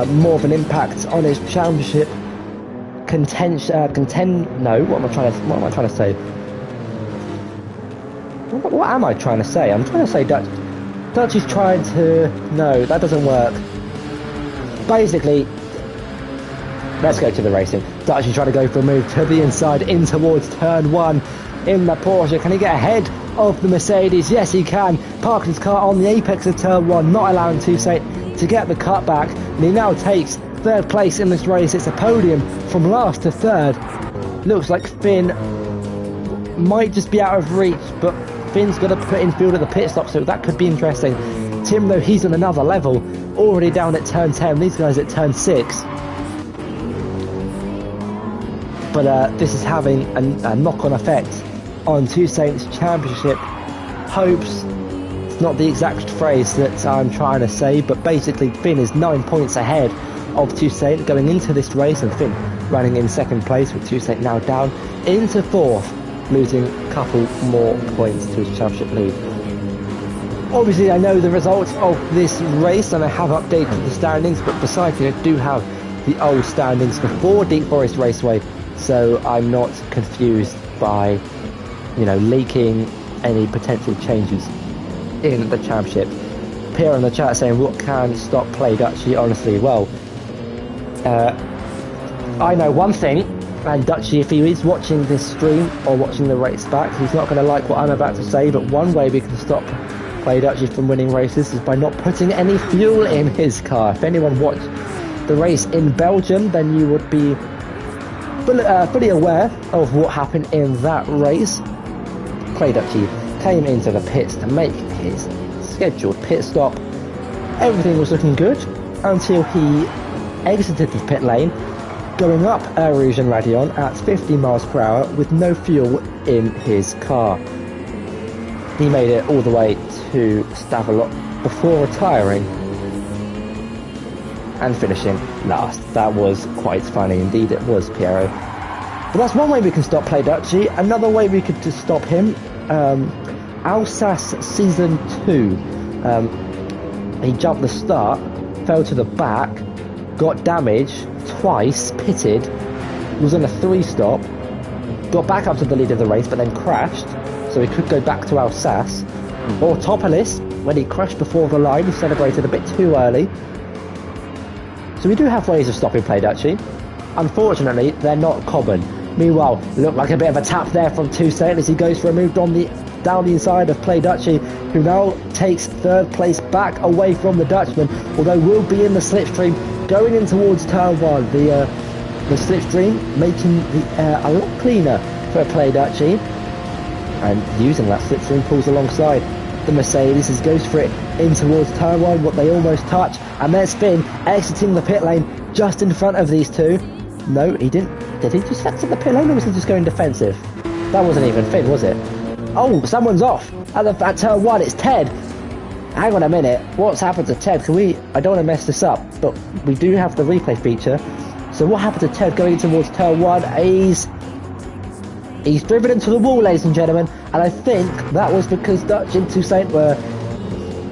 more of an impact on his championship no, what am I trying to say? What am I trying to say? I'm trying to say Dutchy's trying to... No, that doesn't work. Basically, let's go to the racing. Dutchy trying to go for a move to the inside in towards turn 1 in the Porsche. Can he get ahead of the Mercedes? Yes, he can. Parking his car on the apex of turn 1, not allowing Toussaint to get the cutback. And he now takes 3rd place in this race. It's a podium from last to 3rd. Looks like Finn might just be out of reach, but Finn's got to put in field at the pit stop, so that could be interesting. Tim, though, he's on another level, already down at turn 10. These guys at turn 6. But this is having a knock-on effect on Toussaint's championship hopes. It's not the exact phrase that I'm trying to say, but basically Finn is 9 points ahead of Toussaint going into this race, and Finn running in 2nd place, with Toussaint now down into 4th, losing a couple more points to his championship lead. Obviously, I know the results of this race, and I have updated the standings, but besides, I do have the old standings before Deep Forest Raceway, so I'm not confused by, leaking any potential changes in the championship. Pierre in the chat saying, what can stop Play Dutchy? Honestly, well, I know one thing, and Dutchy, if he is watching this stream or watching the race back, he's not going to like what I'm about to say, but one way we can stop Play Dutchy from winning races is by not putting any fuel in his car. If anyone watched the race in Belgium, then you would be fully aware of what happened in that race. Play Dutchy came into the pits to make his scheduled pit stop. Everything was looking good. until he exited the pit lane, going up Rouge and Radion at 50 miles per hour with no fuel in his car. He made it all the way to Stavelot before retiring and finishing last. That was quite funny indeed, it was, Piero. But that's one way we can stop Playduchy. Another way we could just stop him, Alsace Season 2. He jumped the start, fell to the back, got damaged twice, pitted, was on a 3-stop, got back up to the lead of the race but then crashed, so he could go back to Alsace. Or Topolis, when he crashed before the line, he celebrated a bit too early. So we do have ways of stopping Playduchy. Unfortunately, they're not common. Meanwhile, looked like a bit of a tap there from Toussaint as he goes for a move down the inside of Playduchy, who now takes 3rd place back away from the Dutchman, although will be in the slipstream going in towards turn 1. The slipstream making the air a lot cleaner for Playduchy, and using that slipstream pulls alongside the Mercedes as goes for it in towards turn 1, what they almost touch, and there's Finn exiting the pit lane just in front of these two. No, he didn't. Did he just exit the pit lane, or was he just going defensive? That wasn't even Finn, was it? Oh, someone's off at turn 1. It's Ted. Hang on a minute. What's happened to Ted? I don't want to mess this up, but we do have the replay feature. So what happened to Ted going towards turn 1? He's driven into the wall, ladies and gentlemen, and I think that was because Dutch and Toussaint were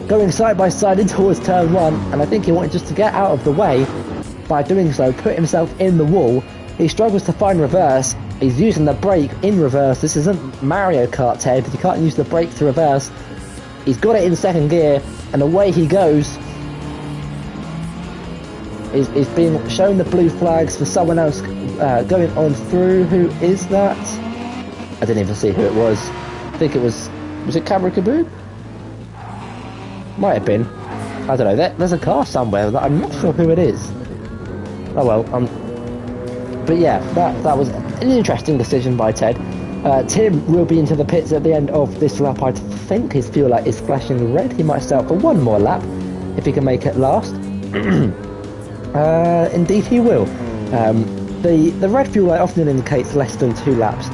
going side by side in towards turn 1, and I think he wanted just to get out of the way. By doing so, put himself in the wall. He struggles to find reverse. He's using the brake in reverse. This isn't Mario Kart, Ted. You can't use the brake to reverse. He's got it in 2nd gear, and away he goes. He's being shown the blue flags for someone else going on through. Who is that? I didn't even see who it was. I think it was it Gavra Kaboom? Might have been. I don't know. There's a car somewhere that I'm not sure who it is. Oh well. But yeah, that was an interesting decision by Ted. Tim will be into the pits at the end of this lap. I think his fuel light is flashing red. He might stay out for one more lap if he can make it last. Indeed he will. The red fuel light often indicates less than 2 laps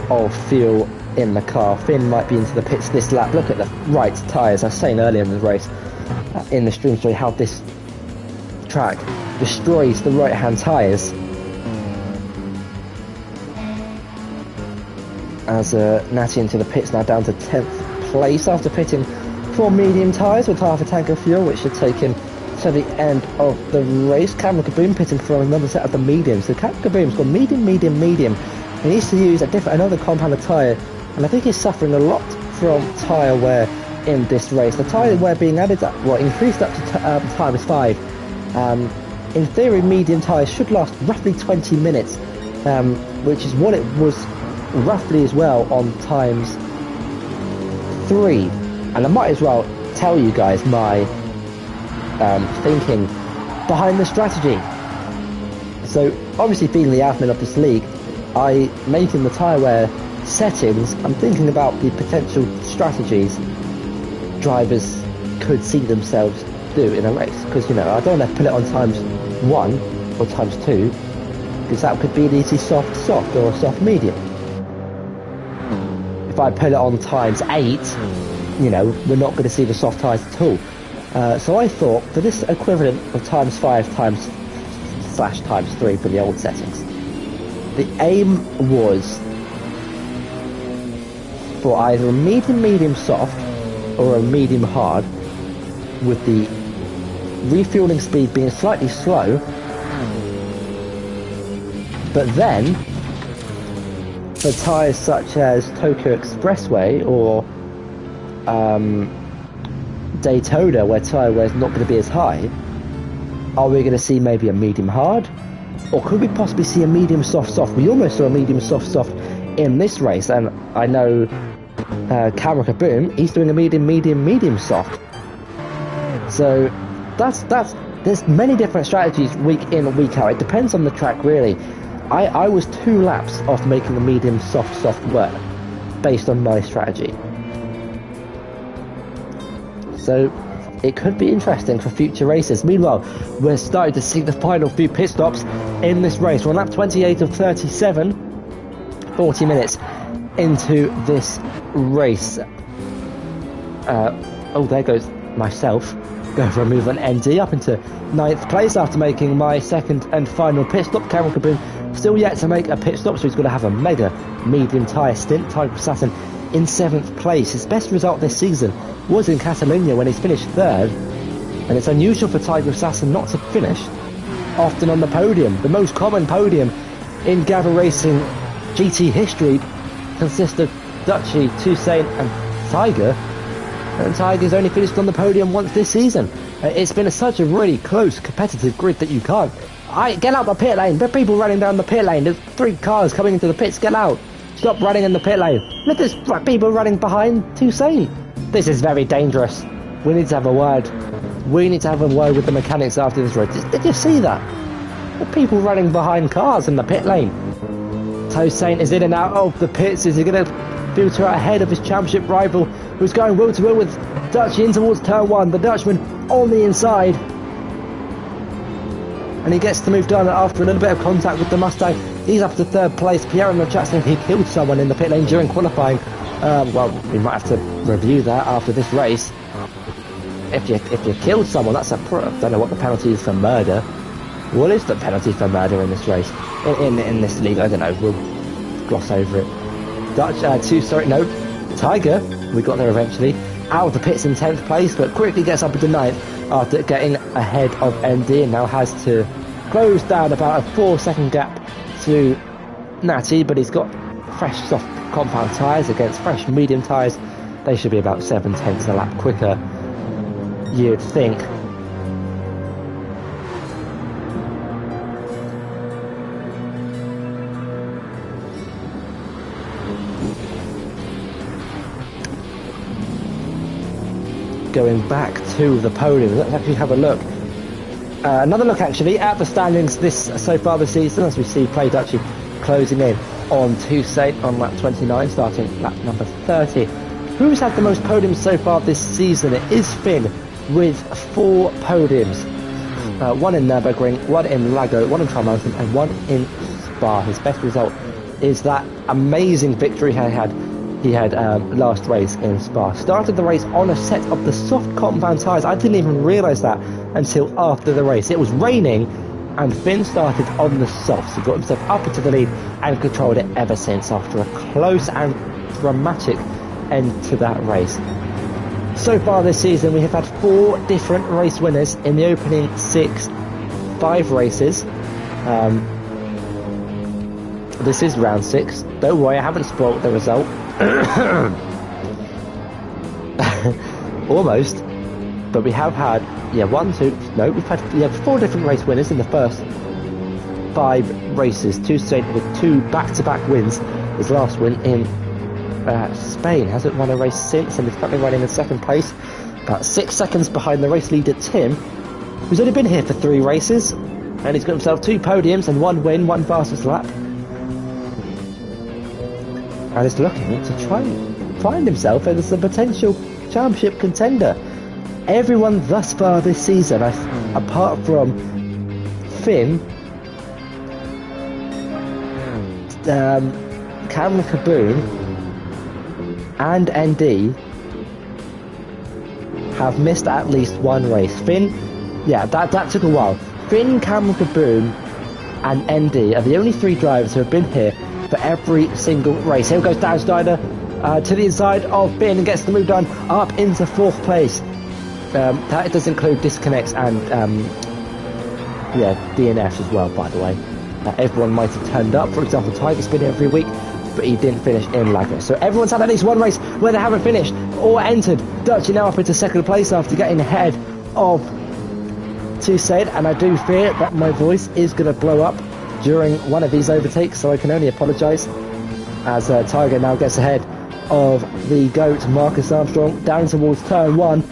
of fuel in the car. Finn might be into the pits this lap. Look at the right tyres. I was saying earlier in the race, in the stream story, how this track destroys the right hand tyres. As Natty into the pits now, down to 10th place after pitting for medium tyres with half a tank of fuel, which should take him to the end of the race. Gavra Kaboom pitting for another set of the mediums. So Gavra Kaboom's got medium. He needs to use another compound of tyre, and I think he's suffering a lot from tyre wear in this race. The tyre wear being added up, increased up to times 5. In theory, medium tyres should last roughly 20 minutes, which is what it was roughly as well on times 3. And I might as well tell you guys my thinking behind the strategy. So obviously, being the admin of this league, making the tyre wear settings, I'm thinking about the potential strategies drivers could see themselves do in a race, because I don't want to put it on times 1 or times 2, because that could be an easy soft or a soft medium. If I put it on times 8, we're not going to see the soft tyres at all. So I thought for this equivalent of times 5 times times 3 for the old settings, the aim was for either a medium soft or a medium hard, with the refueling speed being slightly slow, but then for tyres such as Tokyo Expressway or Daytona, where tyre wear is not going to be as high, are we going to see maybe a medium hard, or could we possibly see a medium soft? We almost saw a medium soft in this race, and I know Gavra Kaboom, he's doing a medium soft. So there's many different strategies week in and week out. It depends on the track, really. I was 2 laps off making the medium soft work based on my strategy. So it could be interesting for future races. Meanwhile, we're starting to see the final few pit stops in this race. We're on lap 28 of 37, 40 minutes into this race. Oh, there goes myself. Gavra move on ND up into 9th place after making my second and final pit stop. Cameron Caboon still yet to make a pit stop, so he's going to have a mega medium tyre stint. Tiger Assassin in 7th place. His best result this season was in Catalonia when he's finished 3rd, and it's unusual for Tiger Assassin not to finish often on the podium. The most common podium in Gavra Racing GT history consists of Dutchy, Toussaint and Tiger, and Tiger's only finished on the podium once this season. It's been such a really close competitive grid that you can't get out the pit lane. There are people running down the pit lane. There's 3 cars coming into the pits. Get out. Stop running in the pit lane. Look, there's people running behind Toussaint. This is very dangerous. We need to have a word. We need to have a word with the mechanics after this race. Did you see that? The people running behind cars in the pit lane. Toussaint is in and out of the pits. Is he going to filter ahead of his championship rival, who's going wheel to wheel with Dutchy in towards turn 1? The Dutchman on the inside. And he gets to move down after a little bit of contact with the Mustang. He's up to 3rd place. Pierre in the chat saying he killed someone in the pit lane during qualifying. Well, we might have to review that after this race. If you killed someone, that's I don't know what the penalty is for murder. What is the penalty for murder in this race? In this league, I don't know. We'll gloss over it. Tiger, we got there eventually, out of the pits in 10th place, but quickly gets up into 9th after getting ahead of ND, and now has to close down about a 4-second gap to Natty, but he's got fresh soft compound tyres against fresh medium tyres. They should be about 7/10 a lap quicker, you'd think. Going back to the podium, let's actually have a look. Another look actually at the standings so far this season, as we see Play Dutchy closing in on Toussaint on lap 29, starting lap number 30. Who's had the most podiums so far this season? It is Finn with 4 podiums. 1 in Nürburgring, 1 in Lago, 1 in Trial Mountain and 1 in Spa. His best result is that amazing victory he had last race in Spa. Started the race on a set of the soft compound tyres. I didn't even realise that until after the race. It was raining and Finn started on the softs. He got himself up into the lead and controlled it ever since after a close and dramatic end to that race. So far this season we have had 4 different race winners in the opening 5 races. This is round 6. Don't worry, I haven't spoiled the result. Almost, but we have had we've had 4 different race winners in the first 5 races. Toussaint with 2 back-to-back wins. His last win in Spain. Hasn't won a race since, and he's currently running in 2nd place, about 6 seconds behind the race leader Tim, who's only been here for 3 races, and he's got himself 2 podiums and 1 win, 1 fastest lap. And is looking to try and find himself as a potential championship contender. Everyone thus far this season, apart from Finn, Cameron Caboon and ND, have missed at least 1 race. Finn, that took a while. Finn, Cameron Caboon and ND are the only 3 drivers who have been here for every single race. Here goes Dan Steiner to the inside of Finn and gets the move done up into 4th place. That does include disconnects and DNFs as well, by the way. Everyone might have turned up. For example, Tiger's been here every week, but he didn't finish in Lago. So everyone's had at least 1 race where they haven't finished or entered. Dutchy now up into 2nd place after getting ahead of Toussaint, and I do fear that my voice is going to blow up during one of these overtakes, so I can only apologise, as Tiger now gets ahead of the GOAT Marcus Armstrong down towards turn 1.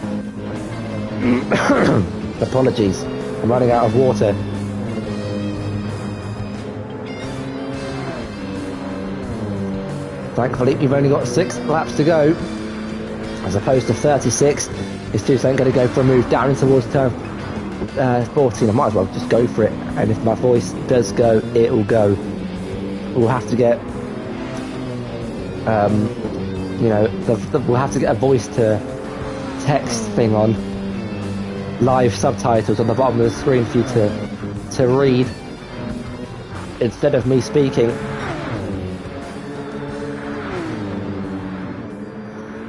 Apologies, I'm running out of water. Thankfully we've only got 6 laps to go as opposed to 36 Is Toussaint going to go for a move down in towards turn 14? I might as well just go for it. And if my voice does go, it will go. We'll have to get, you know, we'll have to get a voice to text thing on. Live subtitles on the bottom of the screen for you to read instead of me speaking.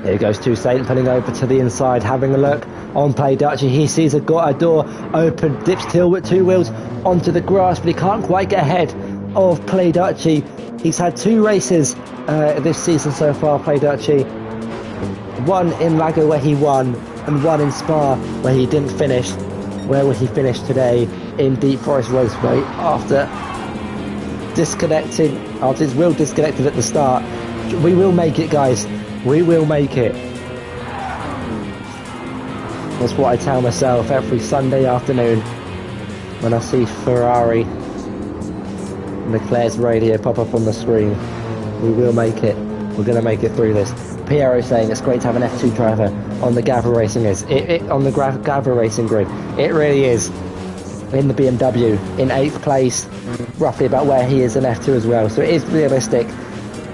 Here goes Toussaint pulling over to the inside, having a look on Play Dutchy. He sees a door open, dips till with two wheels onto the grass, but he can't quite get ahead of Play Dutchy. He's had 2 races this season so far, Play Dutchy. One in Lago where he won, and one in Spa where he didn't finish. Where would he finish today? In Deep Forest Raceway after disconnecting, after his wheel disconnected at the start. We will make it, guys. We will make it. That's what I tell myself every Sunday afternoon when I see Ferrari and Leclerc's radio pop up on the screen. We will make it. We're going to make it through this. Piero saying it's great to have an F2 driver on the Gavra Racing on the Gavra Racing grid. It really is. In the BMW, in 8th place, roughly about where he is in F2 as well. So it is realistic.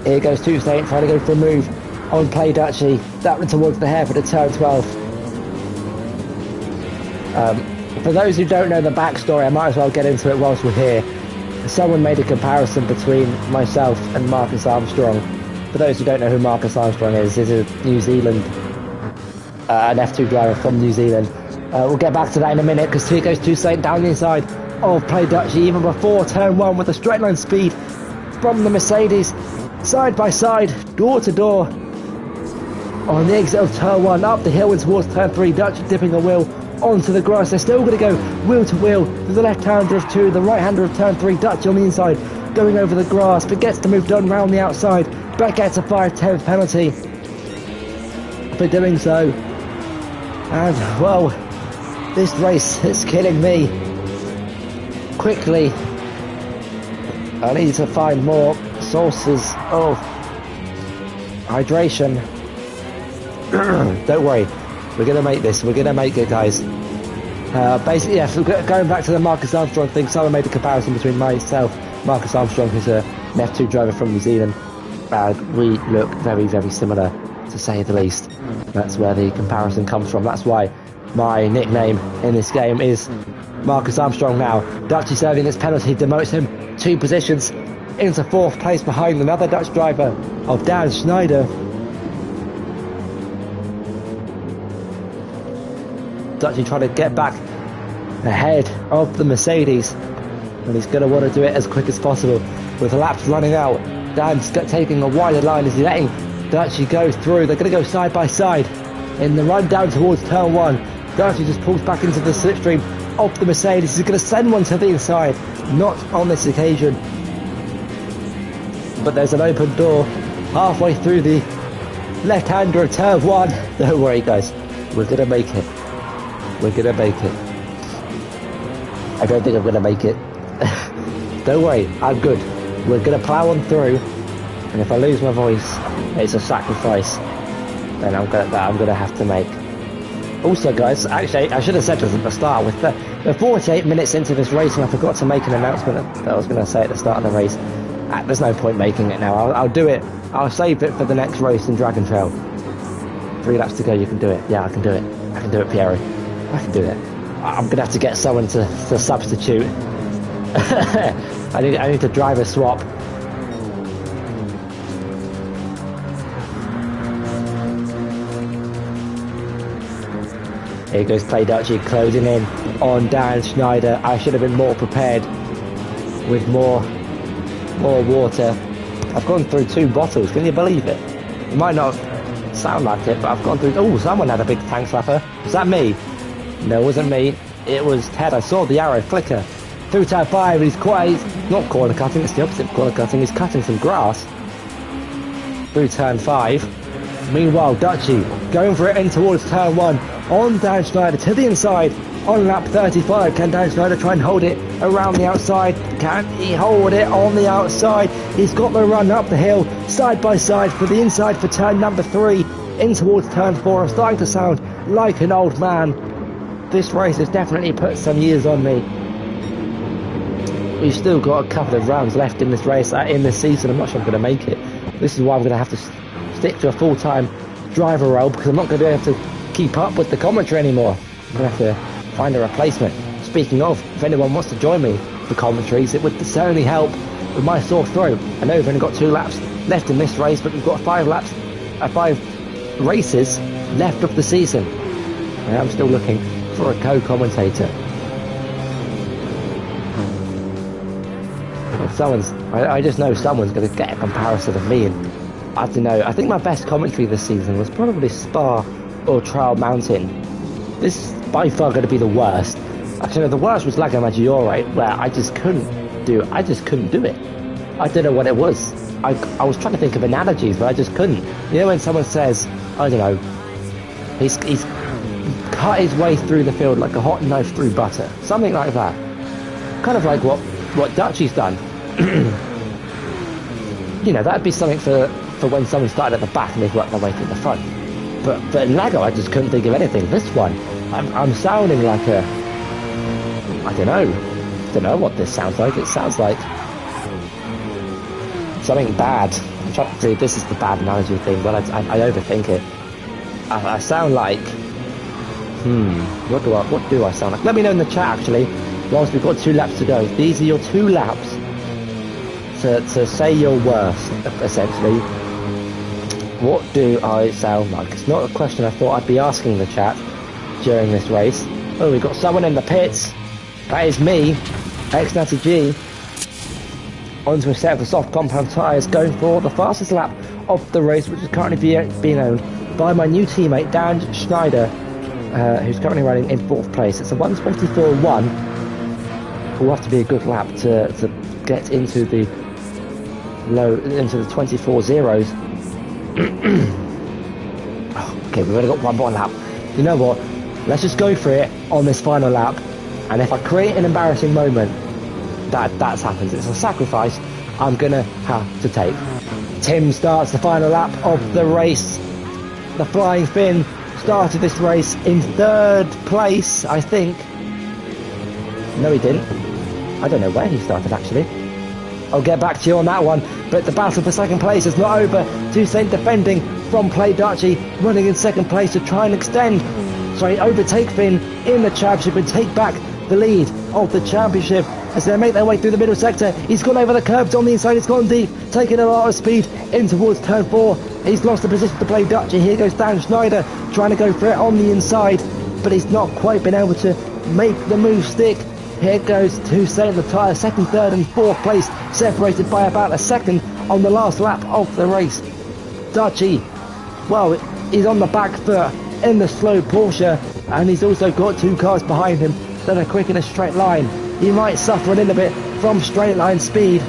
Here goes Toussaint trying to go for a move on Play Dutchy. That went towards the hair for the turn 12. For those who don't know the backstory, I might as well get into it whilst we're here. Someone made a comparison between myself and Marcus Armstrong. For those who don't know who Marcus Armstrong is a New Zealand, an F2 driver from New Zealand. We'll get back to that in a minute, because here goes Toussaint down the inside of Play Dutchy, even before turn 1 with a straight line speed from the Mercedes, side by side, door to door. On the exit of turn 1, up the hill and towards turn 3, Dutchy dipping a wheel onto the grass. They're still going to go wheel to wheel to the left-hander of 2, the right-hander of turn 3, Dutchy on the inside, going over the grass, but gets the move done round the outside, but gets a 5/10 penalty for doing so. And, well, this race is killing me. Quickly, I need to find more sources of hydration. Don't worry, we're going to make this. We're going to make it, guys. Basically, yes, going back to the Marcus Armstrong thing, someone made a comparison between myself, Marcus Armstrong, who's an F2 driver from New Zealand, and we look very, very similar, to say the least. That's where the comparison comes from. That's why my nickname in this game is Marcus Armstrong now. Dutchy serving this penalty demotes him 2 positions into 4th place behind another Dutch driver of Dan Schneider. Dutchy trying to get back ahead of the Mercedes, and he's going to want to do it as quick as possible with laps running out. Dan's taking a wider line as he's letting Dutchy go through. They're going to go side by side in the run down towards turn 1. Dutchy just pulls back into the slipstream of the Mercedes. He's going to send one to the inside, not on this occasion, but there's an open door halfway through the left-hander of turn 1. Don't worry, guys, we're going to make it. We're going to make it. I don't think I'm going to make it. Don't worry, I'm good. We're going to plow on through, and if I lose my voice, it's a sacrifice then I'm going to have to make. Also, guys, actually, I should have said this at the start. With the 48 minutes into this racing, I forgot to make an announcement that I was going to say at the start of the race. There's no point making it now. I'll do it. I'll save it for the next race in Dragon Trail. 3 laps to go. You can do it. Yeah, I can do it. I can do it, Piero. I can do it. I'm going to have to get someone to substitute. I need to drive a swap. Here goes Play Dutchy closing in on Dan Schneider. I should have been more prepared with more water. I've gone through 2 bottles. Can you believe it? It might not sound like it, but I've gone through... Oh, someone had a big tank slapper. Was that me? No, it wasn't me. It was Ted. I saw the arrow flicker through turn 5. He's not corner cutting. It's the opposite of corner cutting. He's cutting some grass through turn 5. Meanwhile, Dutchy going for it in towards turn 1 on Dan Schneider to the inside on lap 35. Can Dan Schneider try and hold it around the outside? Can he hold it on the outside? He's got the run up the hill side by side for the inside for turn number 3 in towards turn 4. I'm starting to sound like an old man. This race has definitely put some years on me. We've still got a couple of rounds left in this race, in this season. I'm not sure I'm going to make it. This is why I'm going to have to stick to a full-time driver role, because I'm not going to be able to keep up with the commentary anymore. I'm going to have to find a replacement. Speaking of, if anyone wants to join me for commentaries, it would certainly help with my sore throat. I know we've only got 2 laps left in this race, but we've got 5 races left of the season. I am still looking for a co-commentator. I just know someone's going to get a comparison of me, and I don't know. I think my best commentary this season was probably Spa or Trial Mountain. This is by far going to be the worst. Actually, no, the worst was Lago Maggiore, where I just couldn't do it. I don't know what it was. I was trying to think of analogies, but I just couldn't. You know when someone says, I don't know, he's cut his way through the field like a hot knife through butter. Something like that. Kind of like what Dutchie's done. You know, that'd be something for when someone started at the back and they've worked their way through the front. But in Lago, I just couldn't think of anything. This one, I'm sounding like a... I don't know what this sounds like. It sounds like something bad. I'm trying to see if this is the bad analogy thing, but I overthink it. I sound like... What do I sound like? Let me know in the chat, actually, whilst we've got 2 laps to go. These are your 2 laps to say your worst, essentially. What do I sound like? It's not a question I thought I'd be asking the chat during this race. Oh, we've got someone in the pits. That is me, X-Natty G. Onto a set of the soft compound tyres, going for the fastest lap of the race, which is currently being owned by my new teammate, Dan Schneider, who's currently running in 4th place. It's a 1:24.1. Will have to be a good lap to get into the 24 zeros. Okay, we've only got 1 more lap. You know what? Let's just go for it on this final lap. And if I create an embarrassing moment, that happens. It's a sacrifice I'm gonna have to take. Tim starts the final lap of the race. The Flying Finn started this race in 3rd place, I think. No, he didn't. I don't know where he started, actually. I'll get back to you on that one. But the battle for 2nd place is not over. Toussaint defending from Play Dutchie, running in 2nd place to try and overtake Finn in the championship and take back the lead of the championship as they make their way through the middle sector. He's gone over the curbs on the inside, he's gone deep, taking a lot of speed in towards turn 4. He's lost the position to Play Dutchie. Here goes Dan Schneider trying to go for it on the inside, but he's not quite been able to make the move stick. Here goes Toussaint the tyre, 2nd, 3rd and 4th place, separated by about a second on the last lap of the race. Dutchie, well, he's on the back foot in the slow Porsche, and he's also got 2 cars behind him that are quick in a straight line. He might suffer a little bit from straight line speed.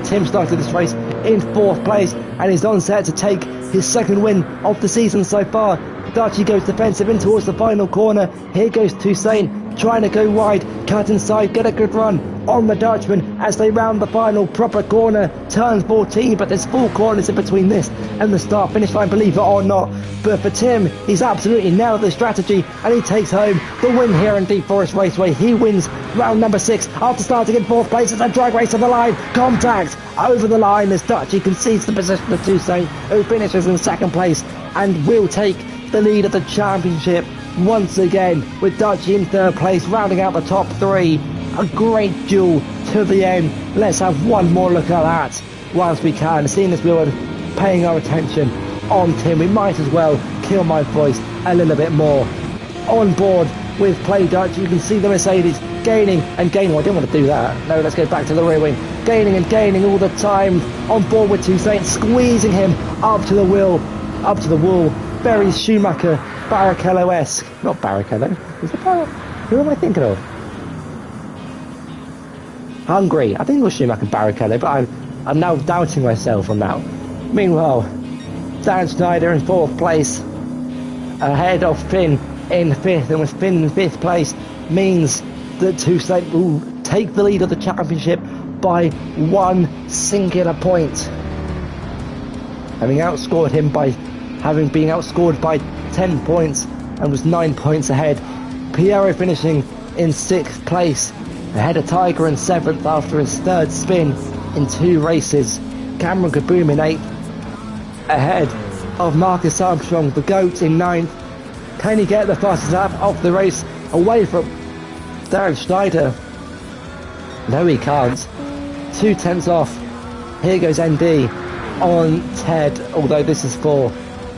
Tim started this race in 4th place, and he's on set to take his 2nd win of the season so far. Dutchie goes defensive in towards the final corner. Here goes Toussaint trying to go wide, cut inside, get a good run on the Dutchman as they round the final proper corner, turn 14, but there's 4 corners in between this and the start finish line, believe it or not. But for Tim, he's absolutely nailed the strategy, and he takes home the win here in Deep Forest Raceway. He wins round number 6 after starting in 4th place as a drag race to the line. Contact over the line as Dutchie concedes the position of Toussaint, who finishes in 2nd place and will take the lead of the championship once again, with Dutchie in 3rd place, rounding out the top 3. A great duel to the end. Let's have one more look at that whilst we can. Seeing as we were paying our attention on Tim, we might as well kill my voice a little bit more. On board with Play Dutch, you can see the Mercedes gaining and gaining. Well, I didn't want to do that. No, let's go back to the rear wing. Gaining and gaining all the time. On board with Toussaint, squeezing him up to the wall. Very Schumacher, Barrichello-esque. Not Barrichello. Who am I thinking of? Hungary. I think it was Schumacher Barrichello, but I'm now doubting myself on that. Meanwhile, Dan Schneider in 4th place, ahead of Finn in 5th, and with Finn in 5th place means that Toussaint will take the lead of the championship by 1 singular point. Having been outscored by 10 points and was 9 points ahead. Piero finishing in 6th place, ahead of Tiger in 7th after his 3rd spin in 2 races. Cameron Kaboom in 8th, ahead of Marcus Armstrong, the GOAT, in 9th. Can he get the fastest lap of the race away from Darren Schneider? No, he can't. 2 tenths off. Here goes ND on Ted, although this is for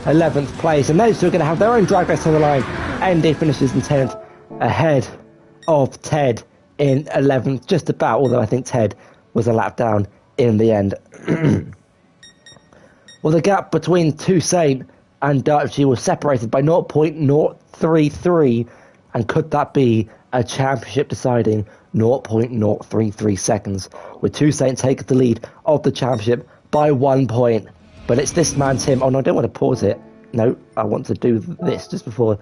11th place. And those two are going to have their own drag race on the line. ND finishes in 10th, ahead of Ted in 11th, just about, although I think Ted was a lap down in the end. Well, the gap between Toussaint and Dutchy was separated by 0.033, and could that be a championship deciding 0.033 seconds, with Toussaint taking the lead of the championship by 1 point. But it's this man, Tim. Oh no, I don't want to pause it. No, I want to do this just before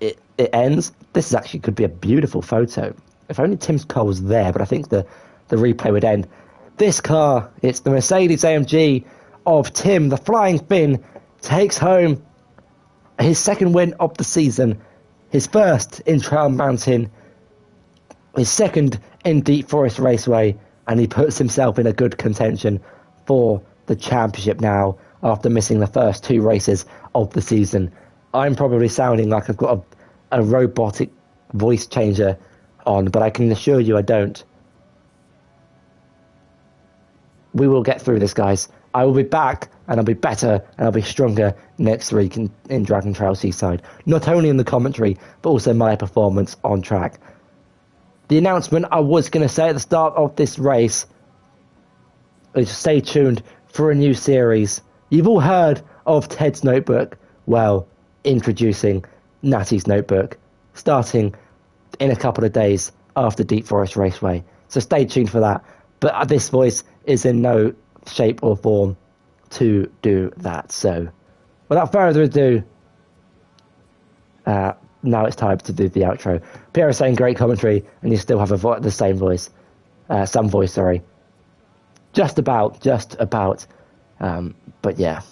it ends. This is actually could be a beautiful photo. If only Tim's car was there, but I think the replay would end. This car, it's the Mercedes AMG of Tim, the Flying Finn, takes home his 2nd win of the season, his 1st in Trail Mountain, his 2nd in Deep Forest Raceway, and he puts himself in a good contention for the championship now after missing the first 2 races of the season. I'm probably sounding like I've got a robotic voice changer on, but I can assure you I don't. We will get through this, guys. I will be back, and I'll be better, and I'll be stronger next week in Dragon Trail Seaside. Not only in the commentary, but also my performance on track. The announcement I was going to say at the start of this race is stay tuned for a new series. You've all heard of Ted's Notebook. Well, introducing Natty's Notebook, starting in a couple of days after Deep Forest Raceway. So stay tuned for that. But this voice is in no shape or form to do that. So without further ado, now it's time to do the outro. Pierre is saying great commentary, and you still have the same voice. Some voice, sorry. Just about. But yeah,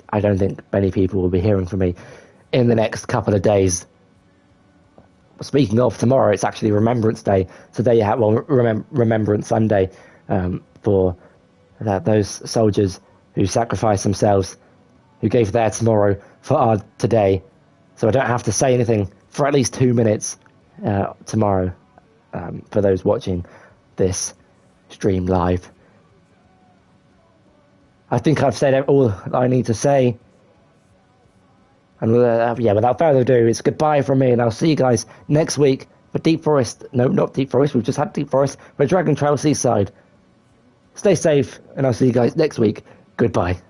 I don't think many people will be hearing from me in the next couple of days. Speaking of, tomorrow it's actually Remembrance Day. So there you have, Remembrance Sunday for those soldiers who sacrificed themselves, who gave their tomorrow for our today. So I don't have to say anything for at least 2 minutes tomorrow for those watching this stream live. I think I've said all I need to say. And yeah, without further ado, it's goodbye from me, and I'll see you guys next week for Deep Forest. No, not Deep Forest. We've just had Deep Forest for Dragon Trail Seaside. Stay safe, and I'll see you guys next week. Goodbye.